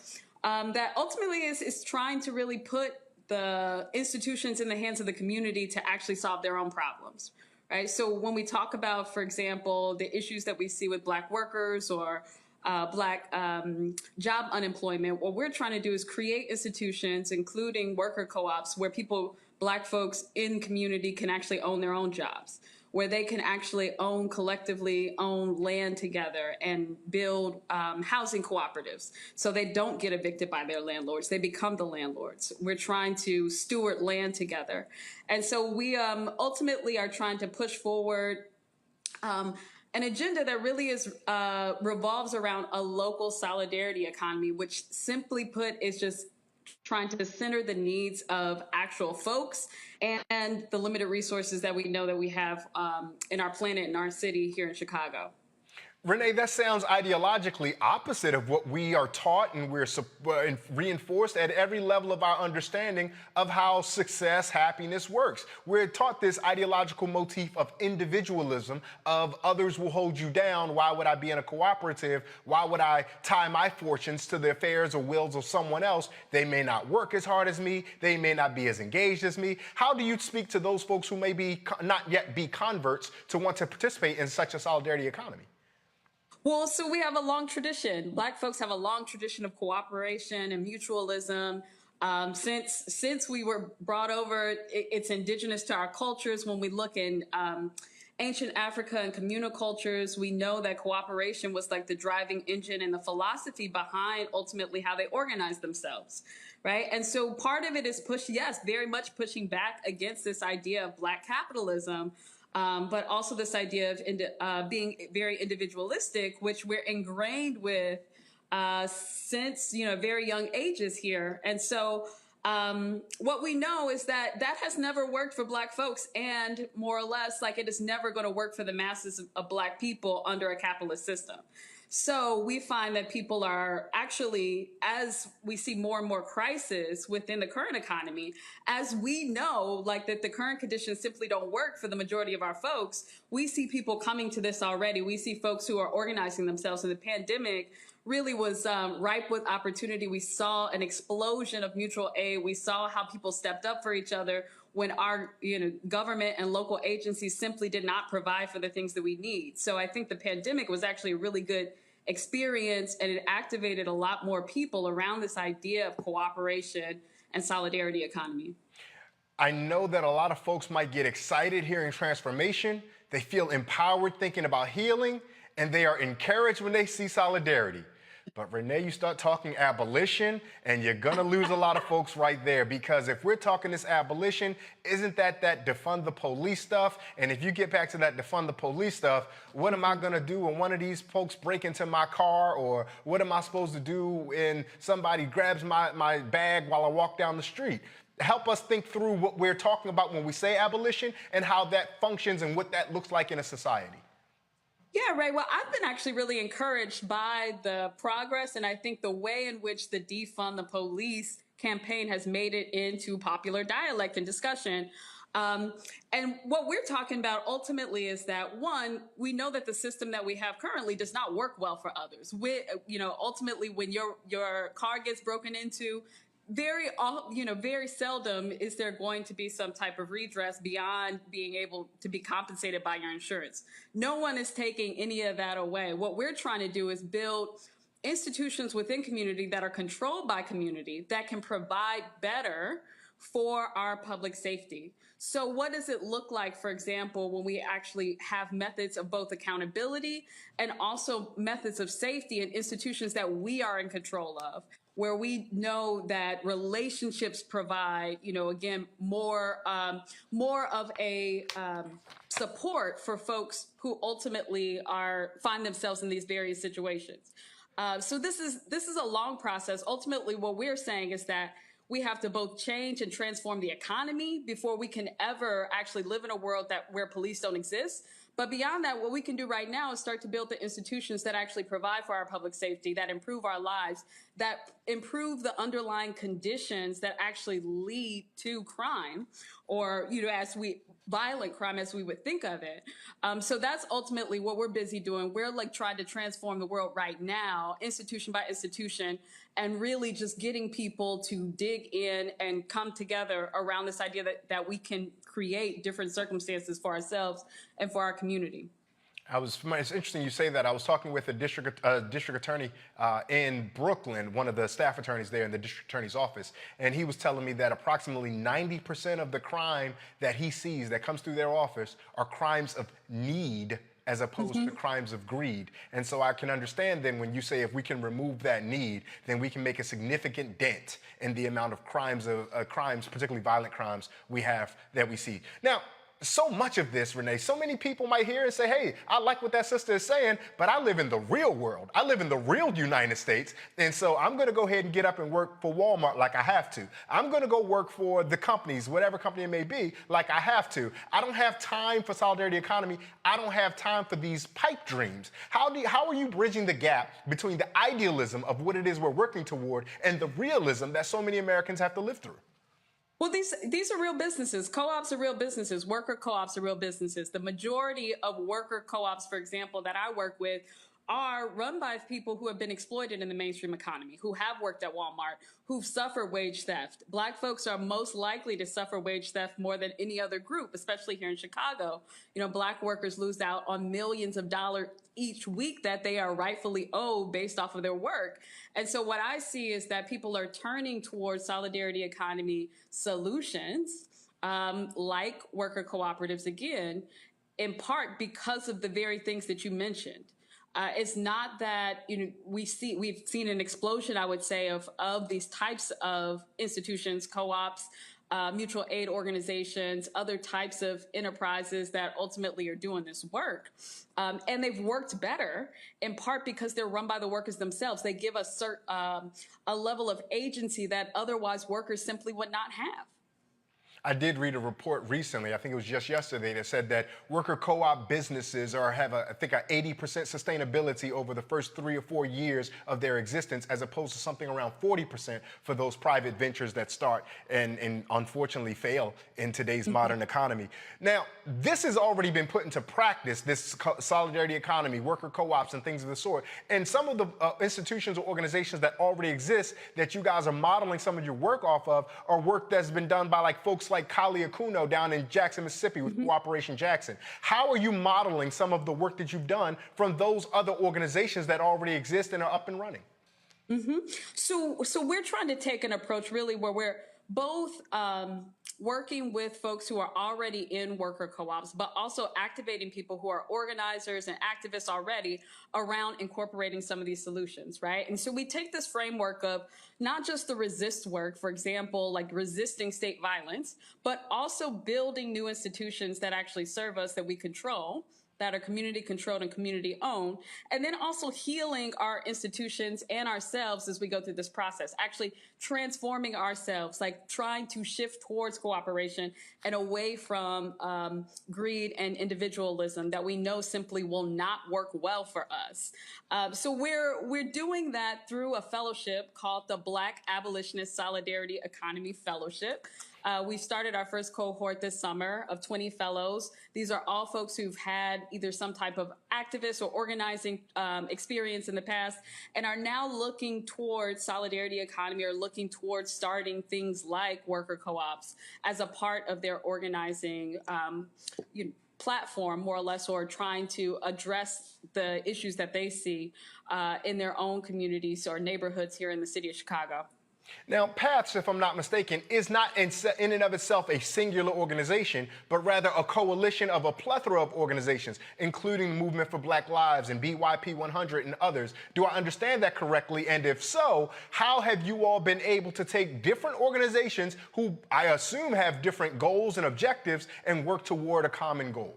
That ultimately is trying to really put the institutions in the hands of the community to actually solve their own problems, right? So when we talk about, for example, the issues that we see with Black workers or Black job unemployment, what we're trying to do is create institutions, including worker co-ops, where Black folks in community can actually own their own jobs, where they can actually collectively own land together and build housing cooperatives. So they don't get evicted by their landlords, they become the landlords. We're trying to steward land together. And so we ultimately are trying to push forward an agenda that really revolves around a local solidarity economy, which simply put is just trying to center the needs of actual folks and the limited resources that we know that we have in our planet, in our city here in Chicago. Renee, that sounds ideologically opposite of what we are taught and we're reinforced at every level of our understanding of how success, happiness works. We're taught this ideological motif of individualism, of others will hold you down. Why would I be in a cooperative? Why would I tie my fortunes to the affairs or wills of someone else? They may not work as hard as me. They may not be as engaged as me. How do you speak to those folks who may not yet be converts to want to participate in such a solidarity economy? Well, so we have a long tradition. Black folks have a long tradition of cooperation and mutualism. Since we were brought over, it's indigenous to our cultures. When we look in ancient Africa and communal cultures, we know that cooperation was like the driving engine and the philosophy behind ultimately how they organized themselves, right? And so part of it is very much pushing back against this idea of Black capitalism, but also this idea of being very individualistic, which we're ingrained with since very young ages here. And so what we know is that has never worked for Black folks, and more or less like it is never going to work for the masses of Black people under a capitalist system. So we find that people are actually, as we see more and more crisis within the current economy, as we know, like that the current conditions simply don't work for the majority of our folks, we see people coming to this already. We see folks who are organizing themselves. And the pandemic really was ripe with opportunity. We saw an explosion of mutual aid. We saw how people stepped up for each other when our government and local agencies simply did not provide for the things that we need. So I think the pandemic was actually a really good experience, and it activated a lot more people around this idea of cooperation and solidarity economy. I know that a lot of folks might get excited hearing transformation. They feel empowered thinking about healing, and they are encouraged when they see solidarity. But Renee, you start talking abolition, and you're gonna lose a lot of folks right there, because if we're talking this abolition, isn't that defund the police stuff? And if you get back to that defund the police stuff, what am I gonna do when one of these folks break into my car? Or what am I supposed to do when somebody grabs my bag while I walk down the street? Help us think through what we're talking about when we say abolition and how that functions and what that looks like in a society. Yeah, right. Well, I've been actually really encouraged by the progress, and I think the way in which the defund the police campaign has made it into popular dialect and discussion. And what we're talking about ultimately is that, one, we know that the system that we have currently does not work well for others. Ultimately, when your car gets broken into, very seldom is there going to be some type of redress beyond being able to be compensated by your insurance. No one is taking any of that away. What we're trying to do is build institutions within community that are controlled by community that can provide better for our public safety. So what does it look like, for example, when we actually have methods of both accountability and also methods of safety in institutions that we are in control of, where we know that relationships provide, again, more of a support for folks who ultimately find themselves in these various situations. So this is a long process. Ultimately, what we're saying is that we have to both change and transform the economy before we can ever actually live in a world where police don't exist. But beyond that, what we can do right now is start to build the institutions that actually provide for our public safety, that improve our lives, that improve the underlying conditions that actually lead to crime, or, violent crime as we would think of it. So that's ultimately what we're busy doing. We're trying to transform the world right now, institution by institution, and really just getting people to dig in and come together around this idea that we can create different circumstances for ourselves and for our community. It's interesting you say that. I was talking with a district attorney in Brooklyn, one of the staff attorneys there in the district attorney's office, and he was telling me that approximately 90% of the crime that he sees that comes through their office are crimes of need as opposed to crimes of greed. And so I can understand then when you say if we can remove that need, then we can make a significant dent in the amount of crimes, particularly violent crimes, that we see. Now, so much of this, Renee, so many people might hear and say, hey, I like what that sister is saying, but I live in the real world. I live in the real United States. And so I'm going to go ahead and get up and work for Walmart like I have to. I'm going to go work for the companies, whatever company it may be, like I have to. I don't have time for solidarity economy. I don't have time for these pipe dreams. How are you bridging the gap between the idealism of what it is we're working toward and the realism that so many Americans have to live through? Well, these are real businesses. Co-ops are real businesses. Worker co-ops are real businesses. The majority of worker co-ops, for example, that I work with are run by people who have been exploited in the mainstream economy, who have worked at Walmart, who've suffered wage theft. Black folks are most likely to suffer wage theft more than any other group, especially here in Chicago. Black workers lose out on millions of dollars each week that they are rightfully owed based off of their work. And so what I see is that people are turning towards solidarity economy solutions, like worker cooperatives again, in part because of the very things that you mentioned. It's not that we've seen an explosion, I would say, of these types of institutions, co-ops, mutual aid organizations, other types of enterprises that ultimately are doing this work. And they've worked better in part because they're run by the workers themselves. They give us a level of agency that otherwise workers simply would not have. I did read a report recently, I think it was just yesterday, that said that worker co-op businesses have I think, an 80% sustainability over the first 3 or 4 years of their existence, as opposed to something around 40% for those private ventures that start and unfortunately fail in today's modern economy. Now, this has already been put into practice, this solidarity economy, worker co-ops and things of the sort. And some of the institutions or organizations that already exist that you guys are modeling some of your work off of are work that's been done by folks like Kali Akuno down in Jackson, Mississippi with Cooperation Jackson. How are you modeling some of the work that you've done from those other organizations that already exist and are up and running? So we're trying to take an approach really where we're both working with folks who are already in worker co-ops, but also activating people who are organizers and activists already around incorporating some of these solutions, right? And so we take this framework of not just the resist work, for example, like resisting state violence, but also building new institutions that actually serve us, that we control, that are community controlled and community owned, and then also healing our institutions and ourselves as we go through this process, actually transforming ourselves, like trying to shift towards cooperation and away from greed and individualism that we know simply will not work well for us. So we're doing that through a fellowship called the Black Abolitionist Solidarity Economy Fellowship. We started our first cohort this summer of 20 fellows. These are all folks who've had either some type of activist or organizing experience in the past and are now looking towards solidarity economy or looking towards starting things like worker co-ops as a part of their organizing platform, more or less, or trying to address the issues that they see in their own communities or neighborhoods here in the city of Chicago. Now, PATHS, if I'm not mistaken, is not in and of itself a singular organization, but rather a coalition of a plethora of organizations, including the Movement for Black Lives and BYP 100 and others. Do I understand that correctly? And if so, how have you all been able to take different organizations who I assume have different goals and objectives and work toward a common goal?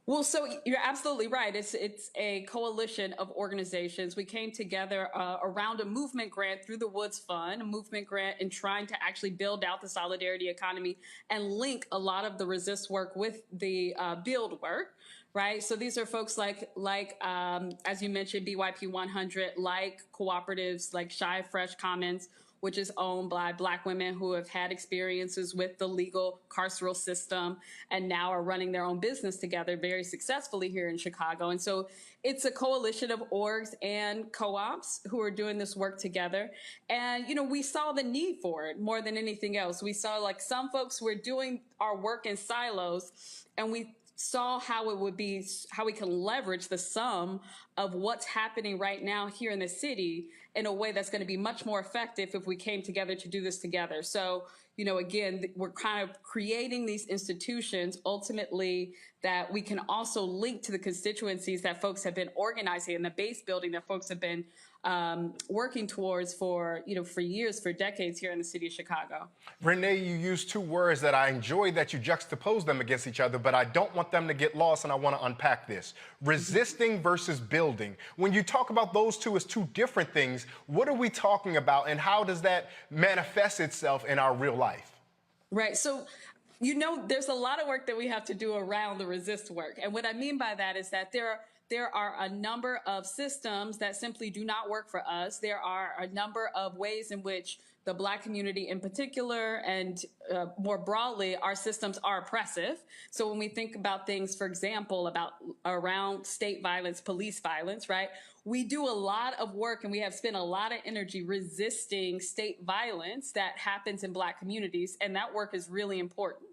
Well, so you're absolutely right. It's a coalition of organizations. We came together around a movement grant through the Woods Fund, a movement grant in trying to actually build out the solidarity economy and link a lot of the resist work with the build work, right? So these are folks like as you mentioned, BYP 100, like cooperatives, like Shy Fresh Commons, which is owned by Black women who have had experiences with the legal carceral system and now are running their own business together very successfully here in Chicago. And so it's a coalition of orgs and co-ops who are doing this work together. And, you know, we saw the need for it more than anything else. We saw like some folks were doing our work in silos, and we saw how it would be, how we can leverage the sum of what's happening right now here in the city in a way that's going to be much more effective if we came together to do this together. So, you know, again, we're kind of creating these institutions ultimately that we can also link to the constituencies that folks have been organizing and the base building that folks have been working towards for years, for decades here in the city of Chicago. Renee, you used two words that I enjoy that you juxtapose them against each other, but I don't want them to get lost, and I want to unpack this. Resisting versus building. When you talk about those two as two different things, what are we talking about, and how does that manifest itself in our real life? Right. So, you know, there's a lot of work that we have to do around the resist work. And what I mean by that is that there are a number of systems that simply do not work for us. There are a number of ways in which the Black community in particular and more broadly, our systems are oppressive. So when we think about things, for example, around state violence, police violence, right? We do a lot of work and we have spent a lot of energy resisting state violence that happens in Black communities. And that work is really important.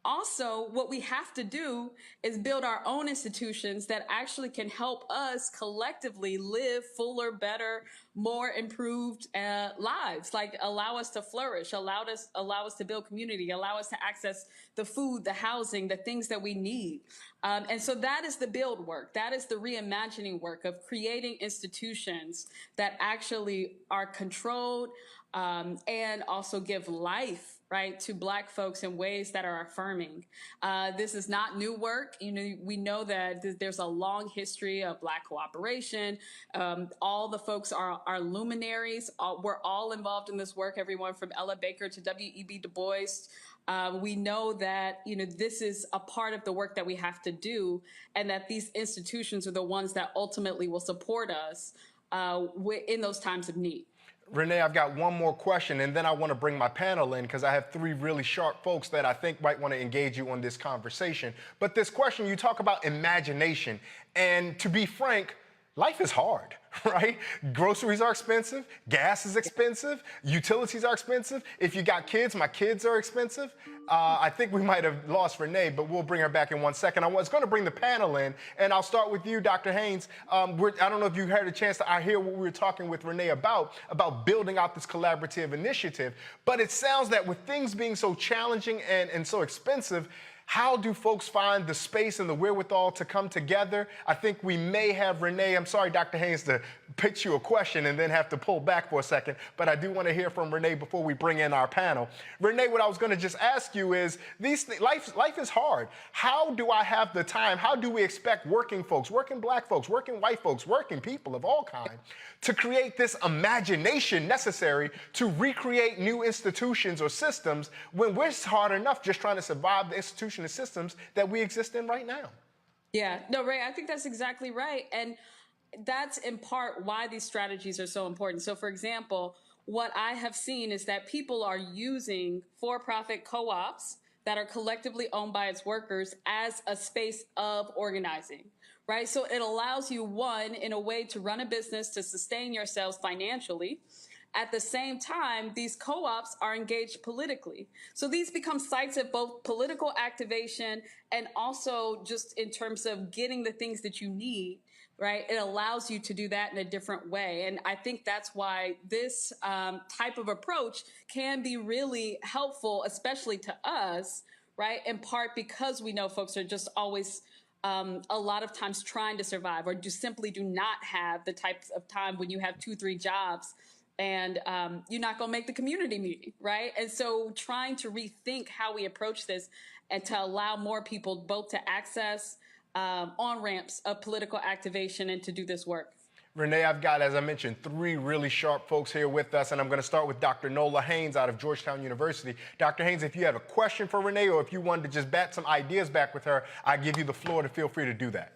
Also, what we have to do is build our own institutions that actually can help us collectively live fuller, better, more improved lives, like allow us to flourish, allow us to build community, allow us to access the food, the housing, the things that we need. And so that is the build work. That is the reimagining work of creating institutions that actually are controlled and also give life, right, to Black folks in ways that are affirming. This is not new work. You know, we know that there's a long history of Black cooperation. All the folks are luminaries. We're all involved in this work, everyone from Ella Baker to W.E.B. Du Bois. We know that, you know, this is a part of the work that we have to do, and that these institutions are the ones that ultimately will support us in those times of need. Renee, I've got one more question, and then I want to bring my panel in because I have three really sharp folks that I think might want to engage you on this conversation. But this question, you talk about imagination, and to be frank, life is hard, right? Groceries are expensive, gas is expensive, utilities are expensive. If you got kids, my kids are expensive. I think we might have lost Renee, but we'll bring her back in 1 second. I was going to bring the panel in, and I'll start with you, Dr. Haynes. I don't know if you had a chance to hear what we were talking with Renee about building out this collaborative initiative, but it sounds that with things being so challenging and so expensive, how do folks find the space and the wherewithal to come together? I think we may have Renee, I'm sorry, Dr. Haynes, to pitch you a question and then have to pull back for a second, but I do want to hear from Renee before we bring in our panel. Renee, what I was going to just ask you is, life is hard. How do I have the time? How do we expect working folks, working Black folks, working white folks, working people of all kinds to create this imagination necessary to recreate new institutions or systems when we're hard enough just trying to survive the institutions and systems that we exist in right now? Yeah, no, Ray, I think that's exactly right. And that's in part why these strategies are so important. So, for example, what I have seen is that people are using for-profit co-ops that are collectively owned by its workers as a space of organizing, right? So it allows you, one, in a way to run a business to sustain yourselves financially, At the same time, these co-ops are engaged politically. So these become sites of both political activation and also just in terms of getting the things that you need, right? It allows you to do that in a different way. And I think that's why this type of approach can be really helpful, especially to us, right? In part because we know folks are just always a lot of times trying to survive or simply do not have the types of time when you have 2-3 jobs and you're not going to make the community meeting, right? And so trying to rethink how we approach this and to allow more people both to access on-ramps of political activation and to do this work. Renee, I've got, as I mentioned, 3 really sharp folks here with us, and I'm going to start with Dr. Nola Haynes out of Georgetown University. Dr. Haynes, if you have a question for Renee or if you wanted to just bat some ideas back with her, I give you the floor to feel free to do that.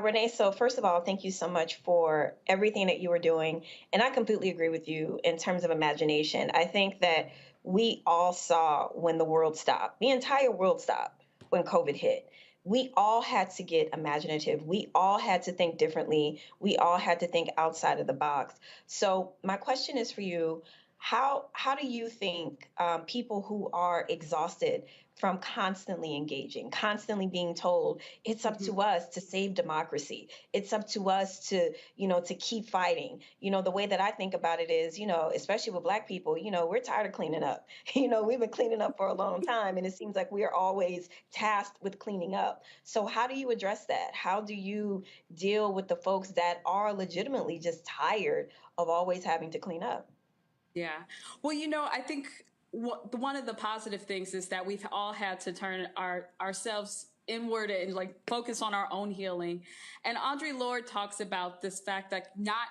Renee, so first of all, thank you so much for everything that you are doing. And I completely agree with you in terms of imagination. I think that we all saw when the world stopped, the entire world stopped when COVID hit. We all had to get imaginative. We all had to think differently. We all had to think outside of the box. So my question is for you, how do you think people who are exhausted from constantly engaging, constantly being told it's up to us to save democracy, it's up to us to, to keep fighting. The way that I think about it is, especially with Black people, we're tired of cleaning up. We've been cleaning up for a long time, and it seems like we are always tasked with cleaning up. So how do you address that? How do you deal with the folks that are legitimately just tired of always having to clean up? Yeah. Well, I think one of the positive things is that we've all had to turn ourselves inward and focus on our own healing. And Audre Lorde talks about this fact that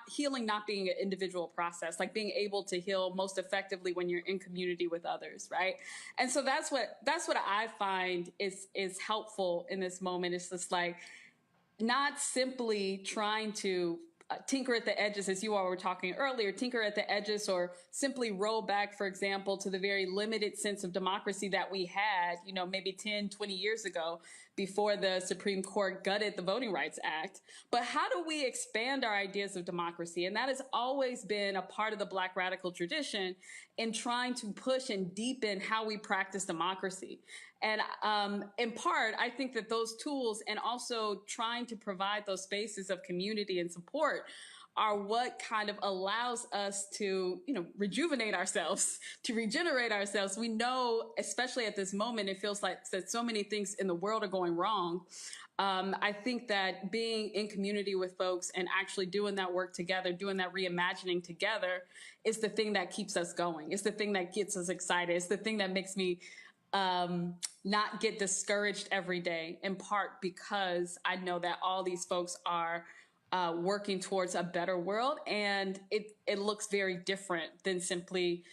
healing not being an individual process, like being able to heal most effectively when you're in community with others, right? And so that's what I find is helpful in this moment. It's just not simply trying to tinker at the edges, as you all were talking earlier, tinker at the edges or simply roll back, for example, to the very limited sense of democracy that we had, maybe 10, 20 years ago before the Supreme Court gutted the Voting Rights Act. But how do we expand our ideas of democracy? And that has always been a part of the Black radical tradition in trying to push and deepen how we practice democracy. And in part, I think that those tools and also trying to provide those spaces of community and support are what kind of allows us to, rejuvenate ourselves, to regenerate ourselves. We know, especially at this moment, it feels like that so many things in the world are going wrong. I think that being in community with folks and actually doing that work together, doing that reimagining together is the thing that keeps us going. It's the thing that gets us excited. It's the thing that makes me not get discouraged every day, in part because I know that all these folks are working towards a better world, and it looks very different than simply,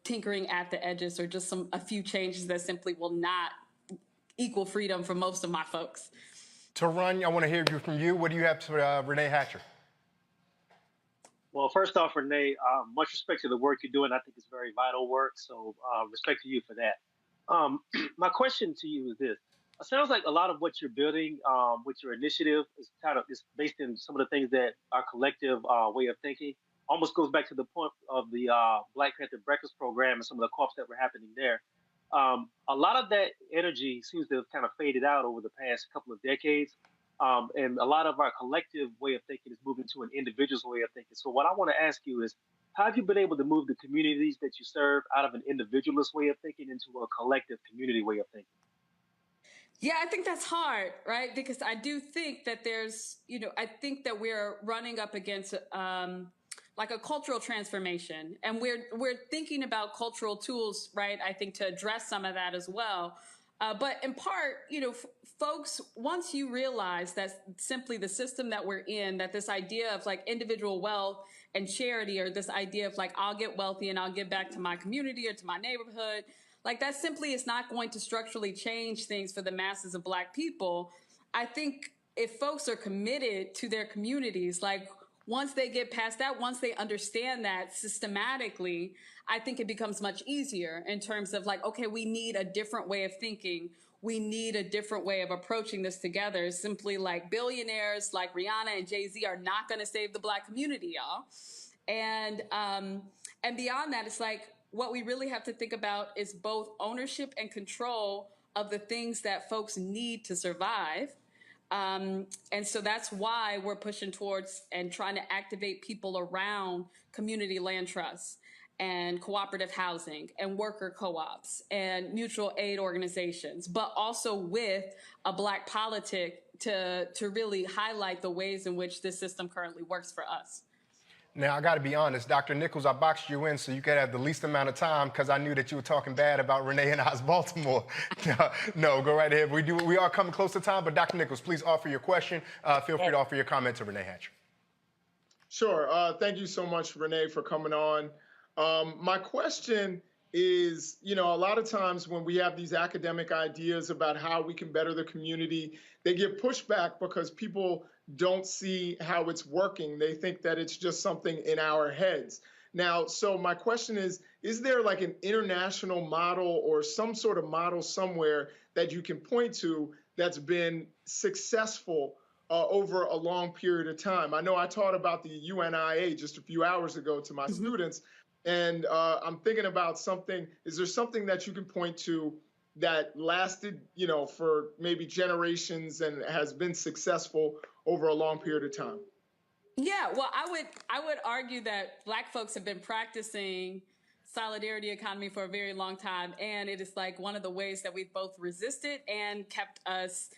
tinkering at the edges or just a few changes that simply will not equal freedom for most of my folks. Tarun, I want to hear from you. What do you have to Renee Hatcher? Well, first off, Renee, much respect to the work you're doing. I think it's very vital work, so respect to you for that. My question to you is this. It sounds like a lot of what you're building with your initiative is based in some of the things that our collective way of thinking almost goes back to the point of the Black Panther Breakfast Program and some of the co-ops that were happening there. A lot of that energy seems to have kind of faded out over the past couple of decades. And a lot of our collective way of thinking is moving to an individual's way of thinking. So what I want to ask you is, how have you been able to move the communities that you serve out of an individualist way of thinking into a collective community way of thinking? Yeah, I think that's hard, right? Because I do think that I think that we're running up against a cultural transformation, and we're thinking about cultural tools, right? I think to address some of that as well. But in part, folks, once you realize that simply the system that we're in, that this idea of individual wealth and charity, or this idea of I'll get wealthy and I'll give back to my community or to my neighborhood, that simply is not going to structurally change things for the masses of Black people. I think if folks are committed to their communities, once they get past that, once they understand that systematically, I think it becomes much easier in terms of okay, we need a different way of thinking. We need a different way of approaching this together. Simply billionaires like Rihanna and Jay-Z are not going to save the Black community, y'all. And beyond that, it's like what we really have to think about is both ownership and control of the things that folks need to survive. And so that's why we're pushing towards and trying to activate people around community land trusts and cooperative housing and worker co-ops and mutual aid organizations, but also with a Black politic to really highlight the ways in which this system currently works for us. Now, I got to be honest, Dr. Nichols, I boxed you in so you could have the least amount of time because I knew that you were talking bad about Renee and I's Baltimore. No, go right ahead. We are coming close to time, but Dr. Nichols, please offer your question. Feel free to offer your comment to Renee Hatcher. Sure. Thank you so much, Renee, for coming on. My question is, a lot of times when we have these academic ideas about how we can better the community, they get pushed back because people don't see how it's working. They think that it's just something in our heads. Now, so my question is there like an international model or some sort of model somewhere that you can point to that's been successful over a long period of time? I know I taught about the UNIA just a few hours ago to my students, and I'm thinking about something. Is there something that you can point to that lasted, for maybe generations and has been successful over a long period of time? Yeah, well, I would argue that Black folks have been practicing solidarity economy for a very long time, and it is like one of the ways that we've both resisted and kept us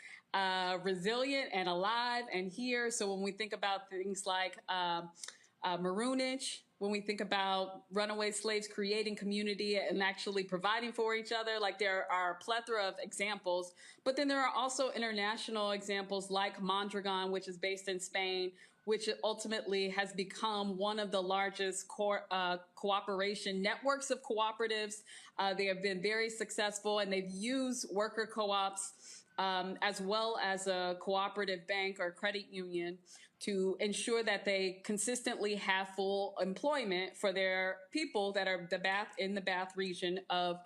resilient and alive and here. So when we think about things like maroonage, when we think about runaway slaves creating community and actually providing for each other, like there are a plethora of examples. But then there are also international examples like Mondragon, which is based in Spain, which ultimately has become one of the largest cooperation networks of cooperatives. They have been very successful, and they've used worker co-ops as well as a cooperative bank or credit union to ensure that they consistently have full employment for their people that are in the Bath region of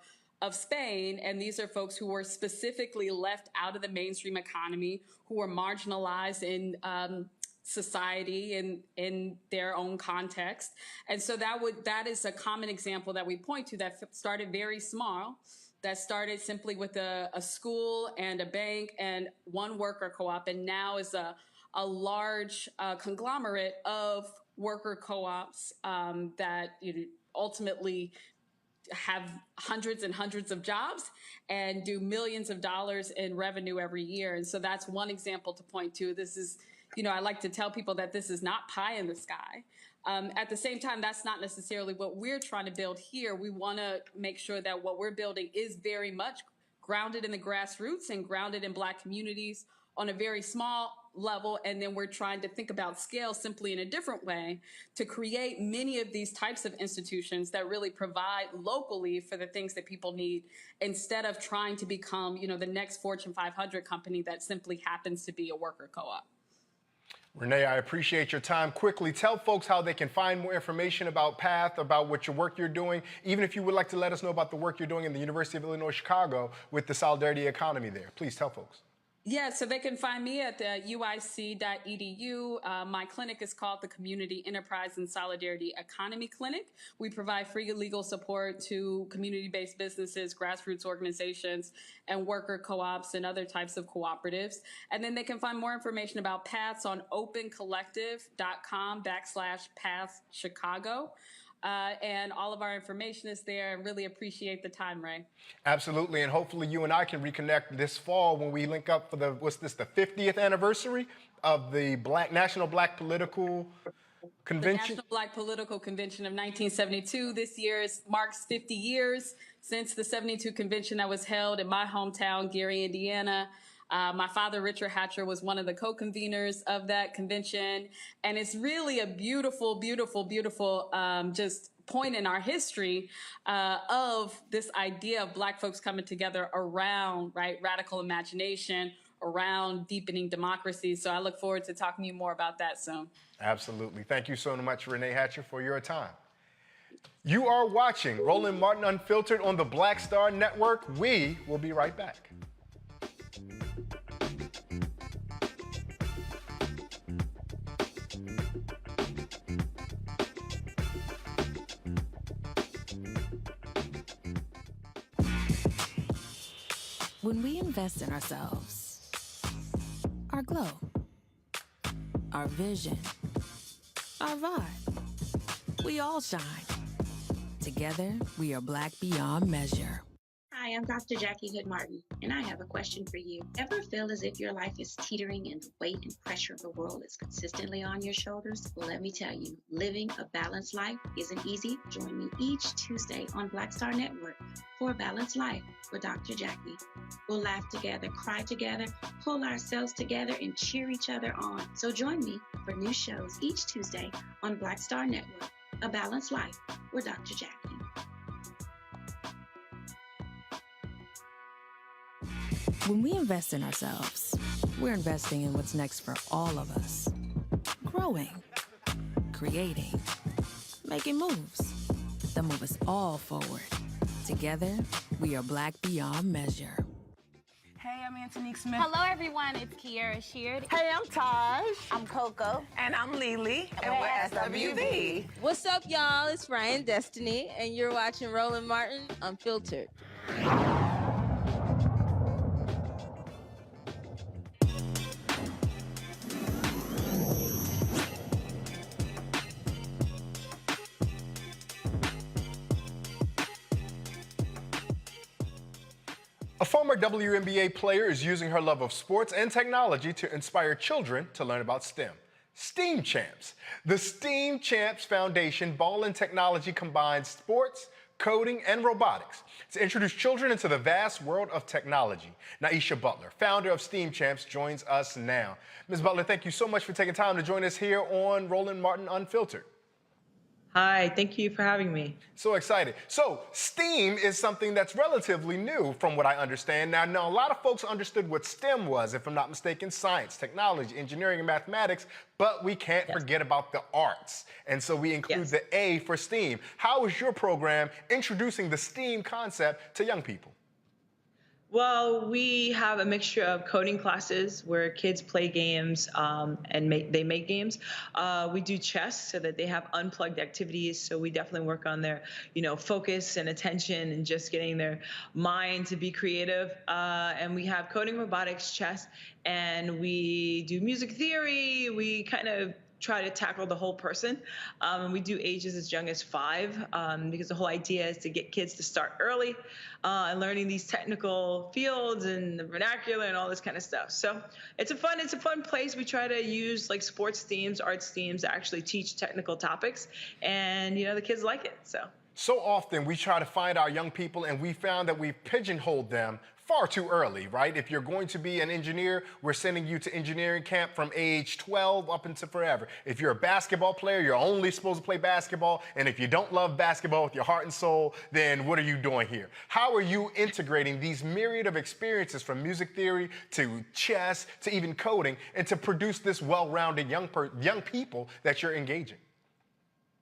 Spain. And these are folks who were specifically left out of the mainstream economy, who were marginalized in society and in their own context. And so that is a common example that we point to that started very small, that started simply with a school and a bank and one worker co-op, and now is a large conglomerate of worker co-ops that ultimately have hundreds and hundreds of jobs and do millions of dollars in revenue every year. And so that's one example to point to. This is, I like to tell people that this is not pie in the sky. At the same time, that's not necessarily what we're trying to build here. We want to make sure that what we're building is very much grounded in the grassroots and grounded in Black communities on a very small level. And then we're trying to think about scale simply in a different way to create many of these types of institutions that really provide locally for the things that people need, instead of trying to become, the next Fortune 500 company that simply happens to be a worker co-op. Renee, I appreciate your time. Quickly, tell folks how they can find more information about PATH, about what your work you're doing, even if you would like to let us know about the work you're doing in the University of Illinois, Chicago with the Solidarity Economy there. Please tell folks. Yeah, so they can find me at uic.edu. My clinic is called the Community Enterprise and Solidarity Economy Clinic. We provide free legal support to community-based businesses, grassroots organizations, and worker co-ops and other types of cooperatives. And then they can find more information about PATHs on opencollective.com/PATH-Chicago. And all of our information is there. I really appreciate the time, Ray. Absolutely, and hopefully you and I can reconnect this fall when we link up for the 50th anniversary of the National Black Political Convention? The National Black Political Convention of 1972. This year marks 50 years since the 72 convention that was held in my hometown, Gary, Indiana. My father, Richard Hatcher, was one of the co-conveners of that convention. And it's really a beautiful, beautiful, beautiful just point in our history of this idea of Black folks coming together around radical imagination, around deepening democracy. So I look forward to talking to you more about that soon. Absolutely. Thank you so much, Renee Hatcher, for your time. You are watching Roland Martin Unfiltered on the Black Star Network. We will be right back. When we invest in ourselves, our glow, our vision, our vibe, we all shine. Together, we are Black beyond measure. Hi, I'm Dr. Jackie Hood Martin, and I have a question for you. Ever feel as if your life is teetering and the weight and pressure of the world is consistently on your shoulders? Well, let me tell you, living a balanced life isn't easy. Join me each Tuesday on Black Star Network for A Balanced Life with Dr. Jackie. We'll laugh together, cry together, pull ourselves together, and cheer each other on. So join me for new shows each Tuesday on Black Star Network, A Balanced Life with Dr. Jackie. When we invest in ourselves, we're investing in what's next for all of us. Growing, creating, making moves that move us all forward. Together, we are Black beyond measure. Hey, I'm Antonique Smith. Hello, everyone. It's Kiara Sheard. Hey, I'm Taj. I'm Coco. And I'm Lily. And we're SWV. What's up, y'all? It's Ryan Destiny, and you're watching Roland Martin Unfiltered. A former WNBA player is using her love of sports and technology to inspire children to learn about STEM. STEAM Champs. The STEAM Champs Foundation Ball and Technology combines sports, coding, and robotics to introduce children into the vast world of technology. Naisha Butler, founder of STEAM Champs, joins us now. Ms. Butler, thank you so much for taking time to join us here on Roland Martin Unfiltered. Hi, thank you for having me. So excited. So STEAM is something that's relatively new from what I understand. Now, a lot of folks understood what STEM was, if I'm not mistaken, science, technology, engineering, and mathematics, but we can't forget about the arts. And so we include the A for STEAM. How is your program introducing the STEAM concept to young people? Well, we have a mixture of coding classes where kids play games and they make games. We do chess so that they have unplugged activities. So we definitely work on their, focus and attention and just getting their mind to be creative. And we have coding, robotics, chess, and we do music theory. We kind of try to tackle the whole person. And we do ages as young as 5 because the whole idea is to get kids to start early and learning these technical fields and the vernacular and all this kind of stuff. So it's a fun place. We try to use like sports themes, arts themes to actually teach technical topics, and the kids like it. So often we try to find our young people and we found that we've pigeonholed them far too early, right? If you're going to be an engineer, we're sending you to engineering camp from age 12 up into forever. If you're a basketball player, you're only supposed to play basketball. And if you don't love basketball with your heart and soul, then what are you doing here? How are you integrating these myriad of experiences from music theory to chess to even coding and to produce this well-rounded young people that you're engaging?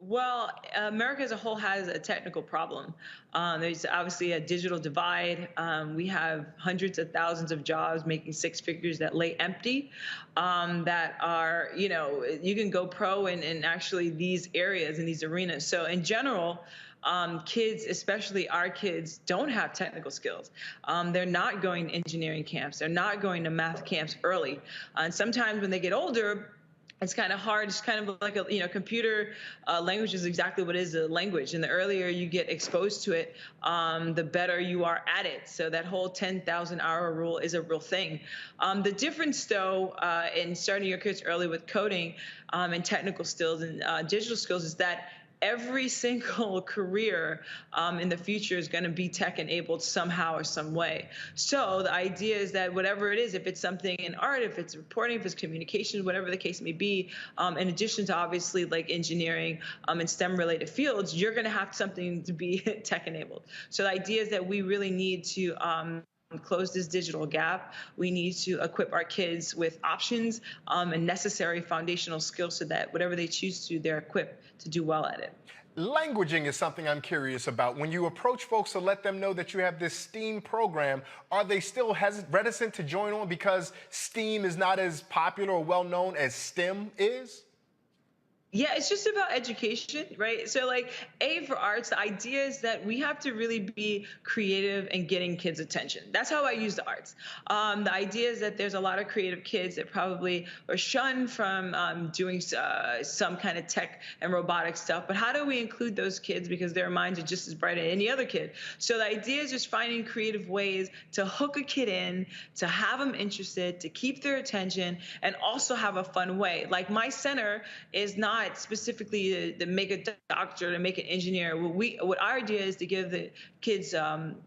Well, America as a whole has a technical problem. There's obviously a digital divide. We have hundreds of thousands of jobs making 6 figures that lay empty, that are, you can go pro in actually these areas, in these arenas. So in general, kids, especially our kids, don't have technical skills. They're not going to engineering camps. They're not going to math camps early. And sometimes when they get older, it's kind of hard. It's kind of like computer language is exactly what is a language. And the earlier you get exposed to it, the better you are at it. So that whole 10,000 hour rule is a real thing. The difference, though, in starting your kids early with coding and technical skills and digital skills is that every single career in the future is going to be tech-enabled somehow or some way. So the idea is that whatever it is, if it's something in art, if it's reporting, if it's communications, whatever the case may be, in addition to obviously like engineering and STEM-related fields, you're going to have something to be tech-enabled. So the idea is that we really need to close this digital gap. We need to equip our kids with options and necessary foundational skills so that whatever they choose to, they're equipped to do well at it. Languaging is something I'm curious about. When you approach folks to let them know that you have this STEAM program, are they still reticent to join on because STEAM is not as popular or well known as STEM is? Yeah, it's just about education, right? So like A for arts, the idea is that we have to really be creative and getting kids' attention. That's how I use the arts. The idea is that there's a lot of creative kids that probably are shunned from doing some kind of tech and robotic stuff. But how do we include those kids because their minds are just as bright as any other kid? So the idea is just finding creative ways to hook a kid in, to have them interested, to keep their attention, and also have a fun way. Like my center is not specifically to make a doctor, to make an engineer. What our idea is to give the kids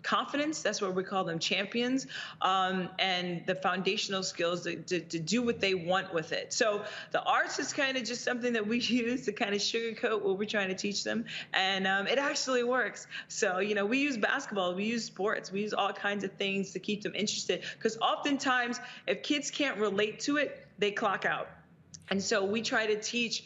confidence. That's what we call them, champions, and the foundational skills to do what they want with it. So the arts is kind of just something that we use to kind of sugarcoat what we're trying to teach them, and it actually works. So we use basketball, we use sports, we use all kinds of things to keep them interested, because oftentimes if kids can't relate to it, they clock out. And so we try to teach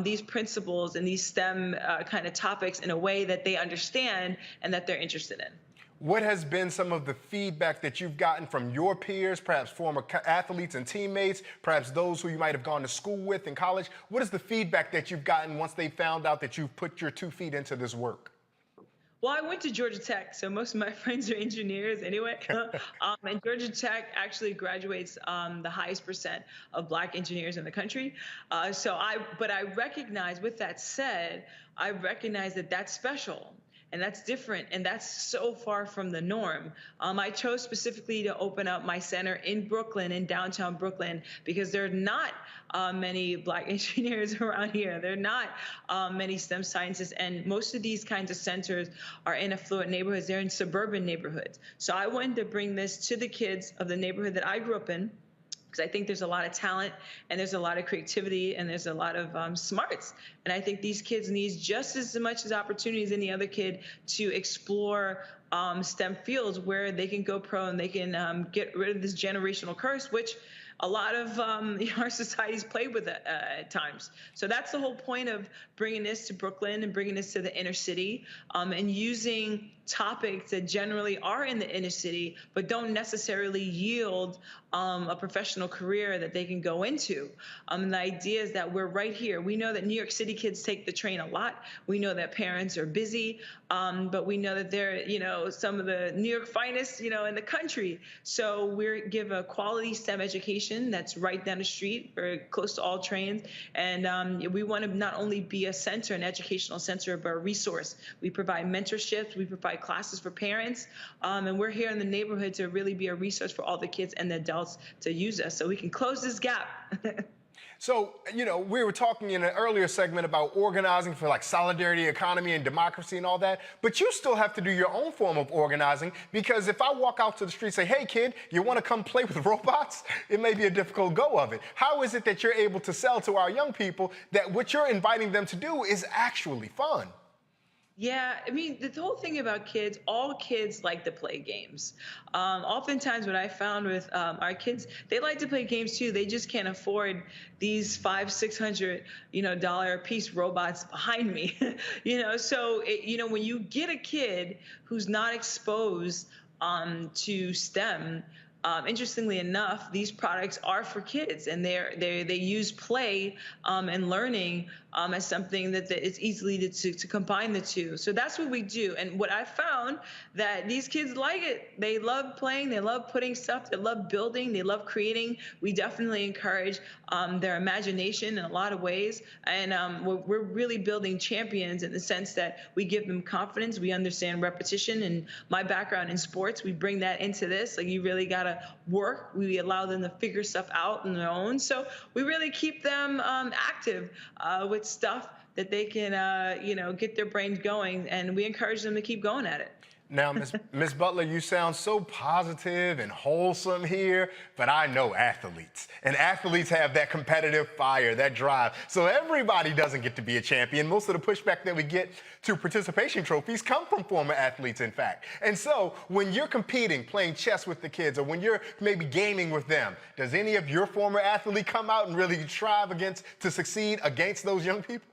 these principles and these STEM kind of topics in a way that they understand and that they're interested in. What has been some of the feedback that you've gotten from your peers, perhaps former athletes and teammates, perhaps those who you might have gone to school with in college? What is the feedback that you've gotten once they found out that you've put your 2 feet into this work? Well, I went to Georgia Tech, so most of my friends are engineers anyway. And Georgia Tech actually graduates the highest percent of Black engineers in the country. But I recognize, with that said, I recognize that that's special. And that's different, and that's so far from the norm. I chose specifically to open up my center in Brooklyn, in downtown Brooklyn, because there are not many Black engineers around here. There are not many STEM scientists, and most of these kinds of centers are in affluent neighborhoods. They're in suburban neighborhoods. So I wanted to bring this to the kids of the neighborhood that I grew up in, because I think there's a lot of talent and there's a lot of creativity and there's a lot of smarts. And I think these kids need just as much as opportunity as any other kid to explore STEM fields where they can go pro and they can get rid of this generational curse, which a lot of our societies play with at times. So that's the whole point of bringing this to Brooklyn and bringing this to the inner city, and using topics that generally are in the inner city but don't necessarily yield a professional career that they can go into. And the idea is that we're right here. We know that New York City kids take the train a lot. We know that parents are busy, but we know that they're, some of the New York finest, in the country. So we give a quality STEM education that's right down the street, very close to all trains. And we want to not only be a center, an educational center, but a resource. We provide mentorships, we provide classes for parents, and we're here in the neighborhood to really be a resource for all the kids and the adults to use us so we can close this gap. So, we were talking in an earlier segment about organizing for like solidarity, economy, and democracy and all that, but you still have to do your own form of organizing, because if I walk out to the street and say, hey kid, you want to come play with robots? It may be a difficult go of it. How is it that you're able to sell to our young people that what you're inviting them to do is actually fun? Yeah, I mean, the whole thing about kids, all kids like to play games. Oftentimes what I found with our kids, they like to play games too. They just can't afford these $500-600, dollar a piece robots behind me. So, when you get a kid who's not exposed to STEM, interestingly enough, these products are for kids, and they use play and learning as something that it's easily to combine the two. So that's what we do. And what I found, that these kids like it. They love playing, they love putting stuff, they love building, they love creating. We definitely encourage their imagination in a lot of ways. And we're really building champions in the sense that we give them confidence. We understand repetition, and my background in sports, we bring that into this. Like, you really gotta work. We allow them to figure stuff out on their own. So we really keep them active with stuff that they can, get their brains going, and we encourage them to keep going at it. Now, Ms. Butler, you sound so positive and wholesome here, but I know athletes, and athletes have that competitive fire, that drive. So everybody doesn't get to be a champion. Most of the pushback that we get to participation trophies come from former athletes, in fact. And so when you're competing, playing chess with the kids, or when you're maybe gaming with them, does any of your former athletes come out and really strive to succeed against those young people?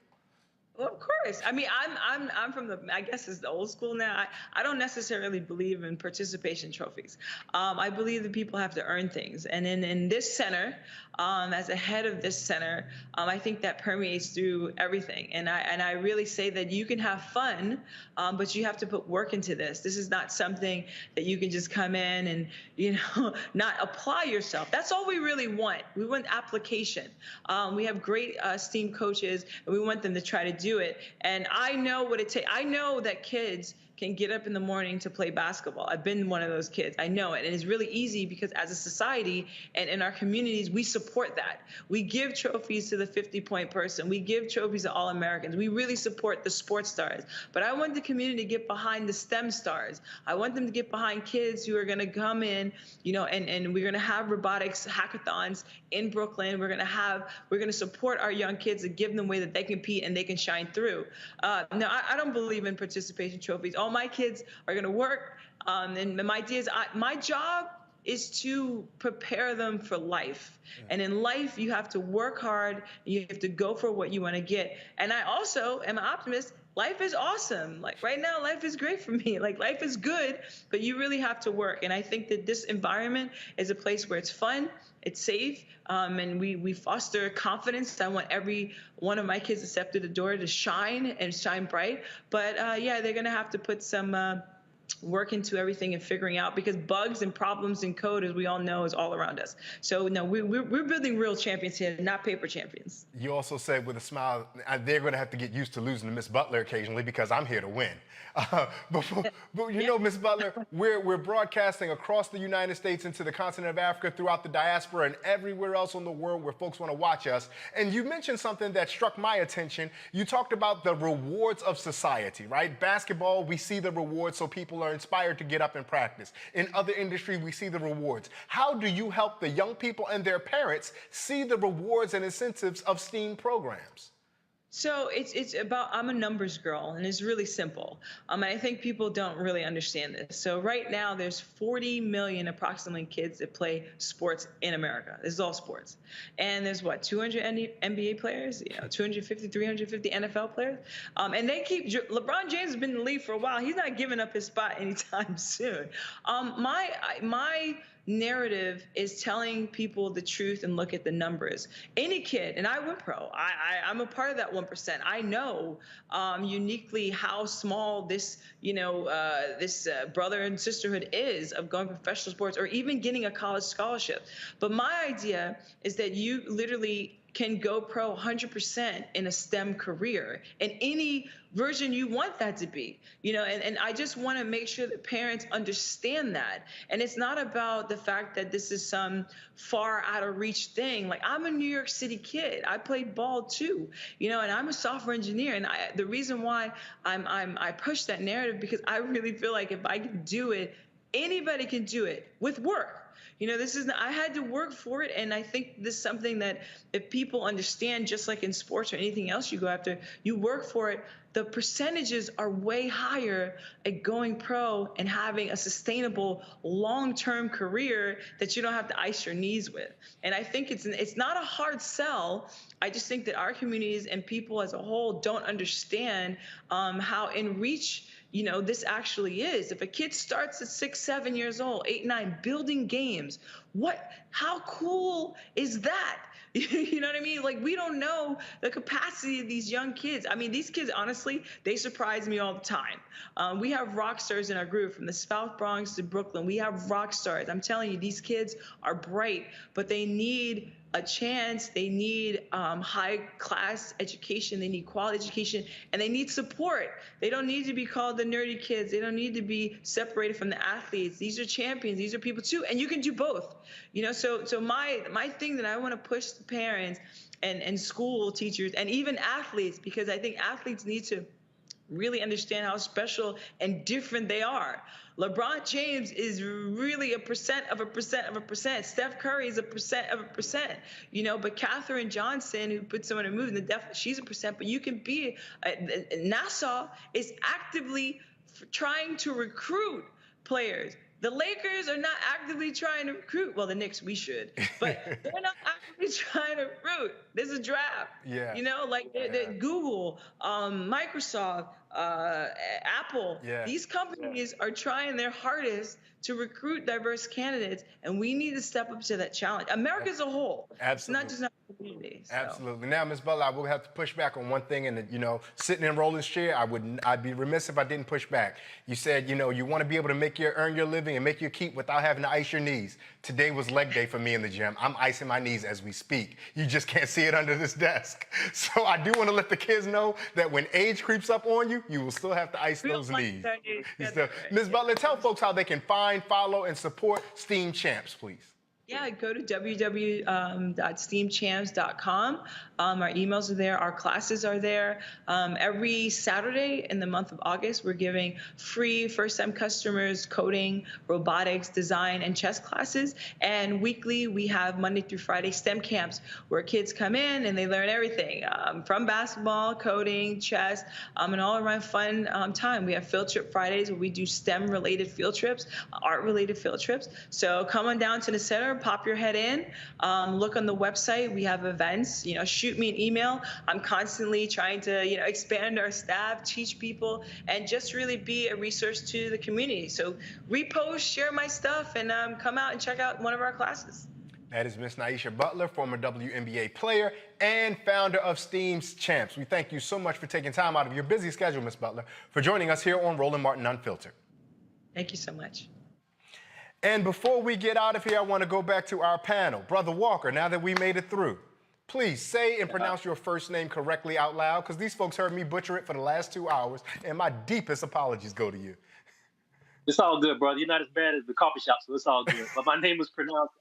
Well, of course. I mean, I'm from the, I guess it's the old school now. I don't necessarily believe in participation trophies. I believe that people have to earn things. And in this center, as a head of this center, I think that permeates through everything. And I really say that you can have fun, but you have to put work into this. This is not something that you can just come in and, not apply yourself. That's all we really want. We want application. We have great STEAM coaches, and we want them to try to do it. And I know what it takes. I know that kids can get up in the morning to play basketball. I've been one of those kids. I know it. And it's really easy because as a society and in our communities, we support that. We give trophies to the 50-point person. We give trophies to All-Americans. We really support the sports stars. But I want the community to get behind the STEM stars. I want them to get behind kids who are going to come in, and we're going to have robotics hackathons in Brooklyn. We're going to support our young kids and give them a way that they compete and they can shine through. No, I don't believe in participation trophies. All my kids are going to work, and my idea is my job is to prepare them for life. And in life, you have to work hard. You have to go for what you want to get. And I also am an optimist. Life is awesome. Like right now, life is great for me. Like life is good, but you really have to work. And I think that this environment is a place where it's fun, it's safe, and we foster confidence. I want every one of my kids to step through the door to shine and shine bright. But yeah, they're gonna have to put some work into everything and figuring out, because bugs and problems and code, as we all know, is all around us. So no, we're building real champions here, not paper champions. You also said with a smile, they're going to have to get used to losing to Miss Butler occasionally because I'm here to win. But you know, Miss Butler, we're broadcasting across the United States into the continent of Africa, throughout the diaspora, and everywhere else in the world where folks want to watch us. And you mentioned something that struck my attention. You talked about the rewards of society, right? Basketball, we see the rewards, so people are inspired to get up and practice. In other industries, we see the rewards. How do you help the young people and their parents see the rewards and incentives of STEAM programs? So it's about, I'm a numbers girl, and it's really simple. And I think people don't really understand this. So right now there's 40 million approximately kids that play sports in America. This is all sports. And there's what, 200 NBA players, 250, 350 NFL players. And they keep, LeBron James has been in the league for a while. He's not giving up his spot anytime soon. My narrative is telling people the truth and look at the numbers. Any kid, and I went pro, I'm a part of that 1%. I know uniquely how small this, this brother and sisterhood is of going professional sports or even getting a college scholarship. But my idea is that you literally can go pro 100% in a STEM career in any version you want that to be, and I just want to make sure that parents understand that. And it's not about the fact that this is some far out of reach thing. Like, I'm a New York City kid. I played ball too, and I'm a software engineer. And the reason why I push that narrative, because I really feel like if I can do it, anybody can do it with work. I had to work for it, and I think this is something that if people understand, just like in sports or anything else you go after, you work for it, the percentages are way higher at going pro and having a sustainable long-term career that you don't have to ice your knees with. And I think it's not a hard sell. I just think that our communities and people as a whole don't understand how in reach this actually is. If a kid starts at 6, 7 years old, 8, 9, building games, how cool is that? You know what I mean? Like, we don't know the capacity of these young kids. I mean, these kids, honestly, they surprise me all the time. We have rock stars in our group, from the South Bronx to Brooklyn. We have rock stars. I'm telling you, these kids are bright, but they need a chance. They need high-class education. They need quality education, and they need support. They don't need to be called the nerdy kids. They don't need to be separated from the athletes. These are champions. These are people too, and you can do both. So my thing that I want to push to parents and school teachers and even athletes, because I think athletes need to really understand how special and different they are. LeBron James is really a percent of a percent of a percent. Steph Curry is a percent of a percent, but Katherine Johnson, who put someone in a movie, she's a percent, but you can be, NASA is actively trying to recruit players The Lakers are not actively trying to recruit. Well, the Knicks, we should, but they're not actively trying to recruit. There's a draft. Yeah. You know, like Google, Microsoft, Apple. Yeah. These companies are trying their hardest to recruit diverse candidates, and we need to step up to that challenge. America as a whole. Absolutely. It's not just our community. So. Absolutely. Now, Ms. Butler, I will have to push back on one thing, and you know, sitting in Roland's chair, I'd be remiss if I didn't push back. You said, you know, you want to be able to earn your living and make your keep without having to ice your knees. Today was leg day for me in the gym. I'm icing my knees as we speak. You just can't see it under this desk. So I do want to let the kids know that when age creeps up on you, you will still have to ice those knees. Ms. Butler, tell folks how they can find, follow, and support STEAM Champs, please. Yeah, go to www.steamchamps.com. Our emails are there. Our classes are there. Every Saturday in the month of August, we're giving free first-time customers coding, robotics, design, and chess classes. And weekly, we have Monday through Friday STEM camps where kids come in and they learn everything from basketball, coding, chess, and all around fun time. We have field trip Fridays where we do STEM-related field trips, art-related field trips. So come on down to the center. Pop your head in, look on the website. We have events, you know, shoot me an email. I'm constantly trying to, you know, expand our staff, teach people, and just really be a resource to the community. So repost, share my stuff, and come out and check out one of our classes. That is Ms. Naisha Butler, former WNBA player and founder of STEAM Champs. We thank you so much for taking time out of your busy schedule, Ms. Butler, for joining us here on Roland Martin Unfiltered. Thank you so much. And before we get out of here, I want to go back to our panel. Brother Walker, now that we made it through, please say and pronounce your first name correctly out loud, because these folks heard me butcher it for the last 2 hours, and my deepest apologies go to you. It's all good, brother. You're not as bad as the coffee shop, so it's all good. But my name is pronounced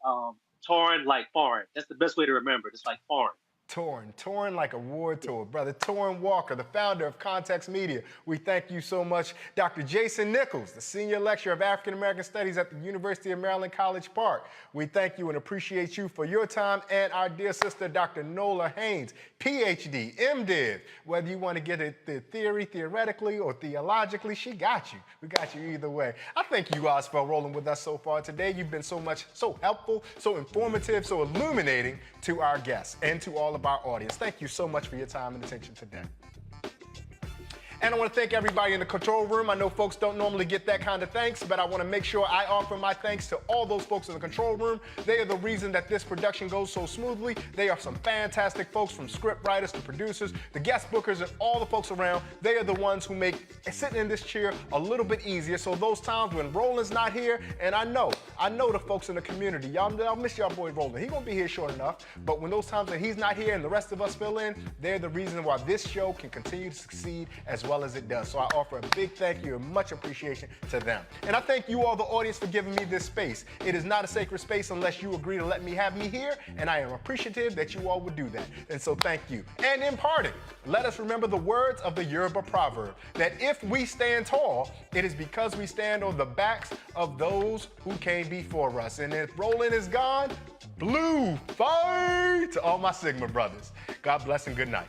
Torn like foreign. That's the best way to remember it. It's like foreign. Torn like a war tour. Brother Torn Walker, the founder of Context Media. We thank you so much. Dr. Jason Nichols, the senior lecturer of African American Studies at the University of Maryland College Park. We thank you and appreciate you for your time. And our dear sister, Dr. Nola Haynes, PhD, MDiv. Whether you want to get it theoretically, or theologically, she got you. We got you either way. I thank you guys for rolling with us so far today. You've been so helpful, so informative, so illuminating to our guests and to all of our audience. Thank you so much for your time and attention today. And I want to thank everybody in the control room. I know folks don't normally get that kind of thanks, but I want to make sure I offer my thanks to all those folks in the control room. They are the reason that this production goes so smoothly. They are some fantastic folks, from script writers to producers, the guest bookers, and all the folks around. They are the ones who make sitting in this chair a little bit easier. So those times when Roland's not here, and I know the folks in the community, y'all miss y'all boy Roland. He's going to be here short enough, but when those times that he's not here and the rest of us fill in, they're the reason why this show can continue to succeed as well as it does. So I offer a big thank you and much appreciation to them. And I thank you all, the audience, for giving me this space. It is not a sacred space unless you agree to let me have me here, and I am appreciative that you all would do that. And so thank you. And in parting, let us remember the words of the Yoruba proverb, that if we stand tall, it is because we stand on the backs of those who came before us. And if Roland is gone, blue fight to all my Sigma brothers. God bless and good night.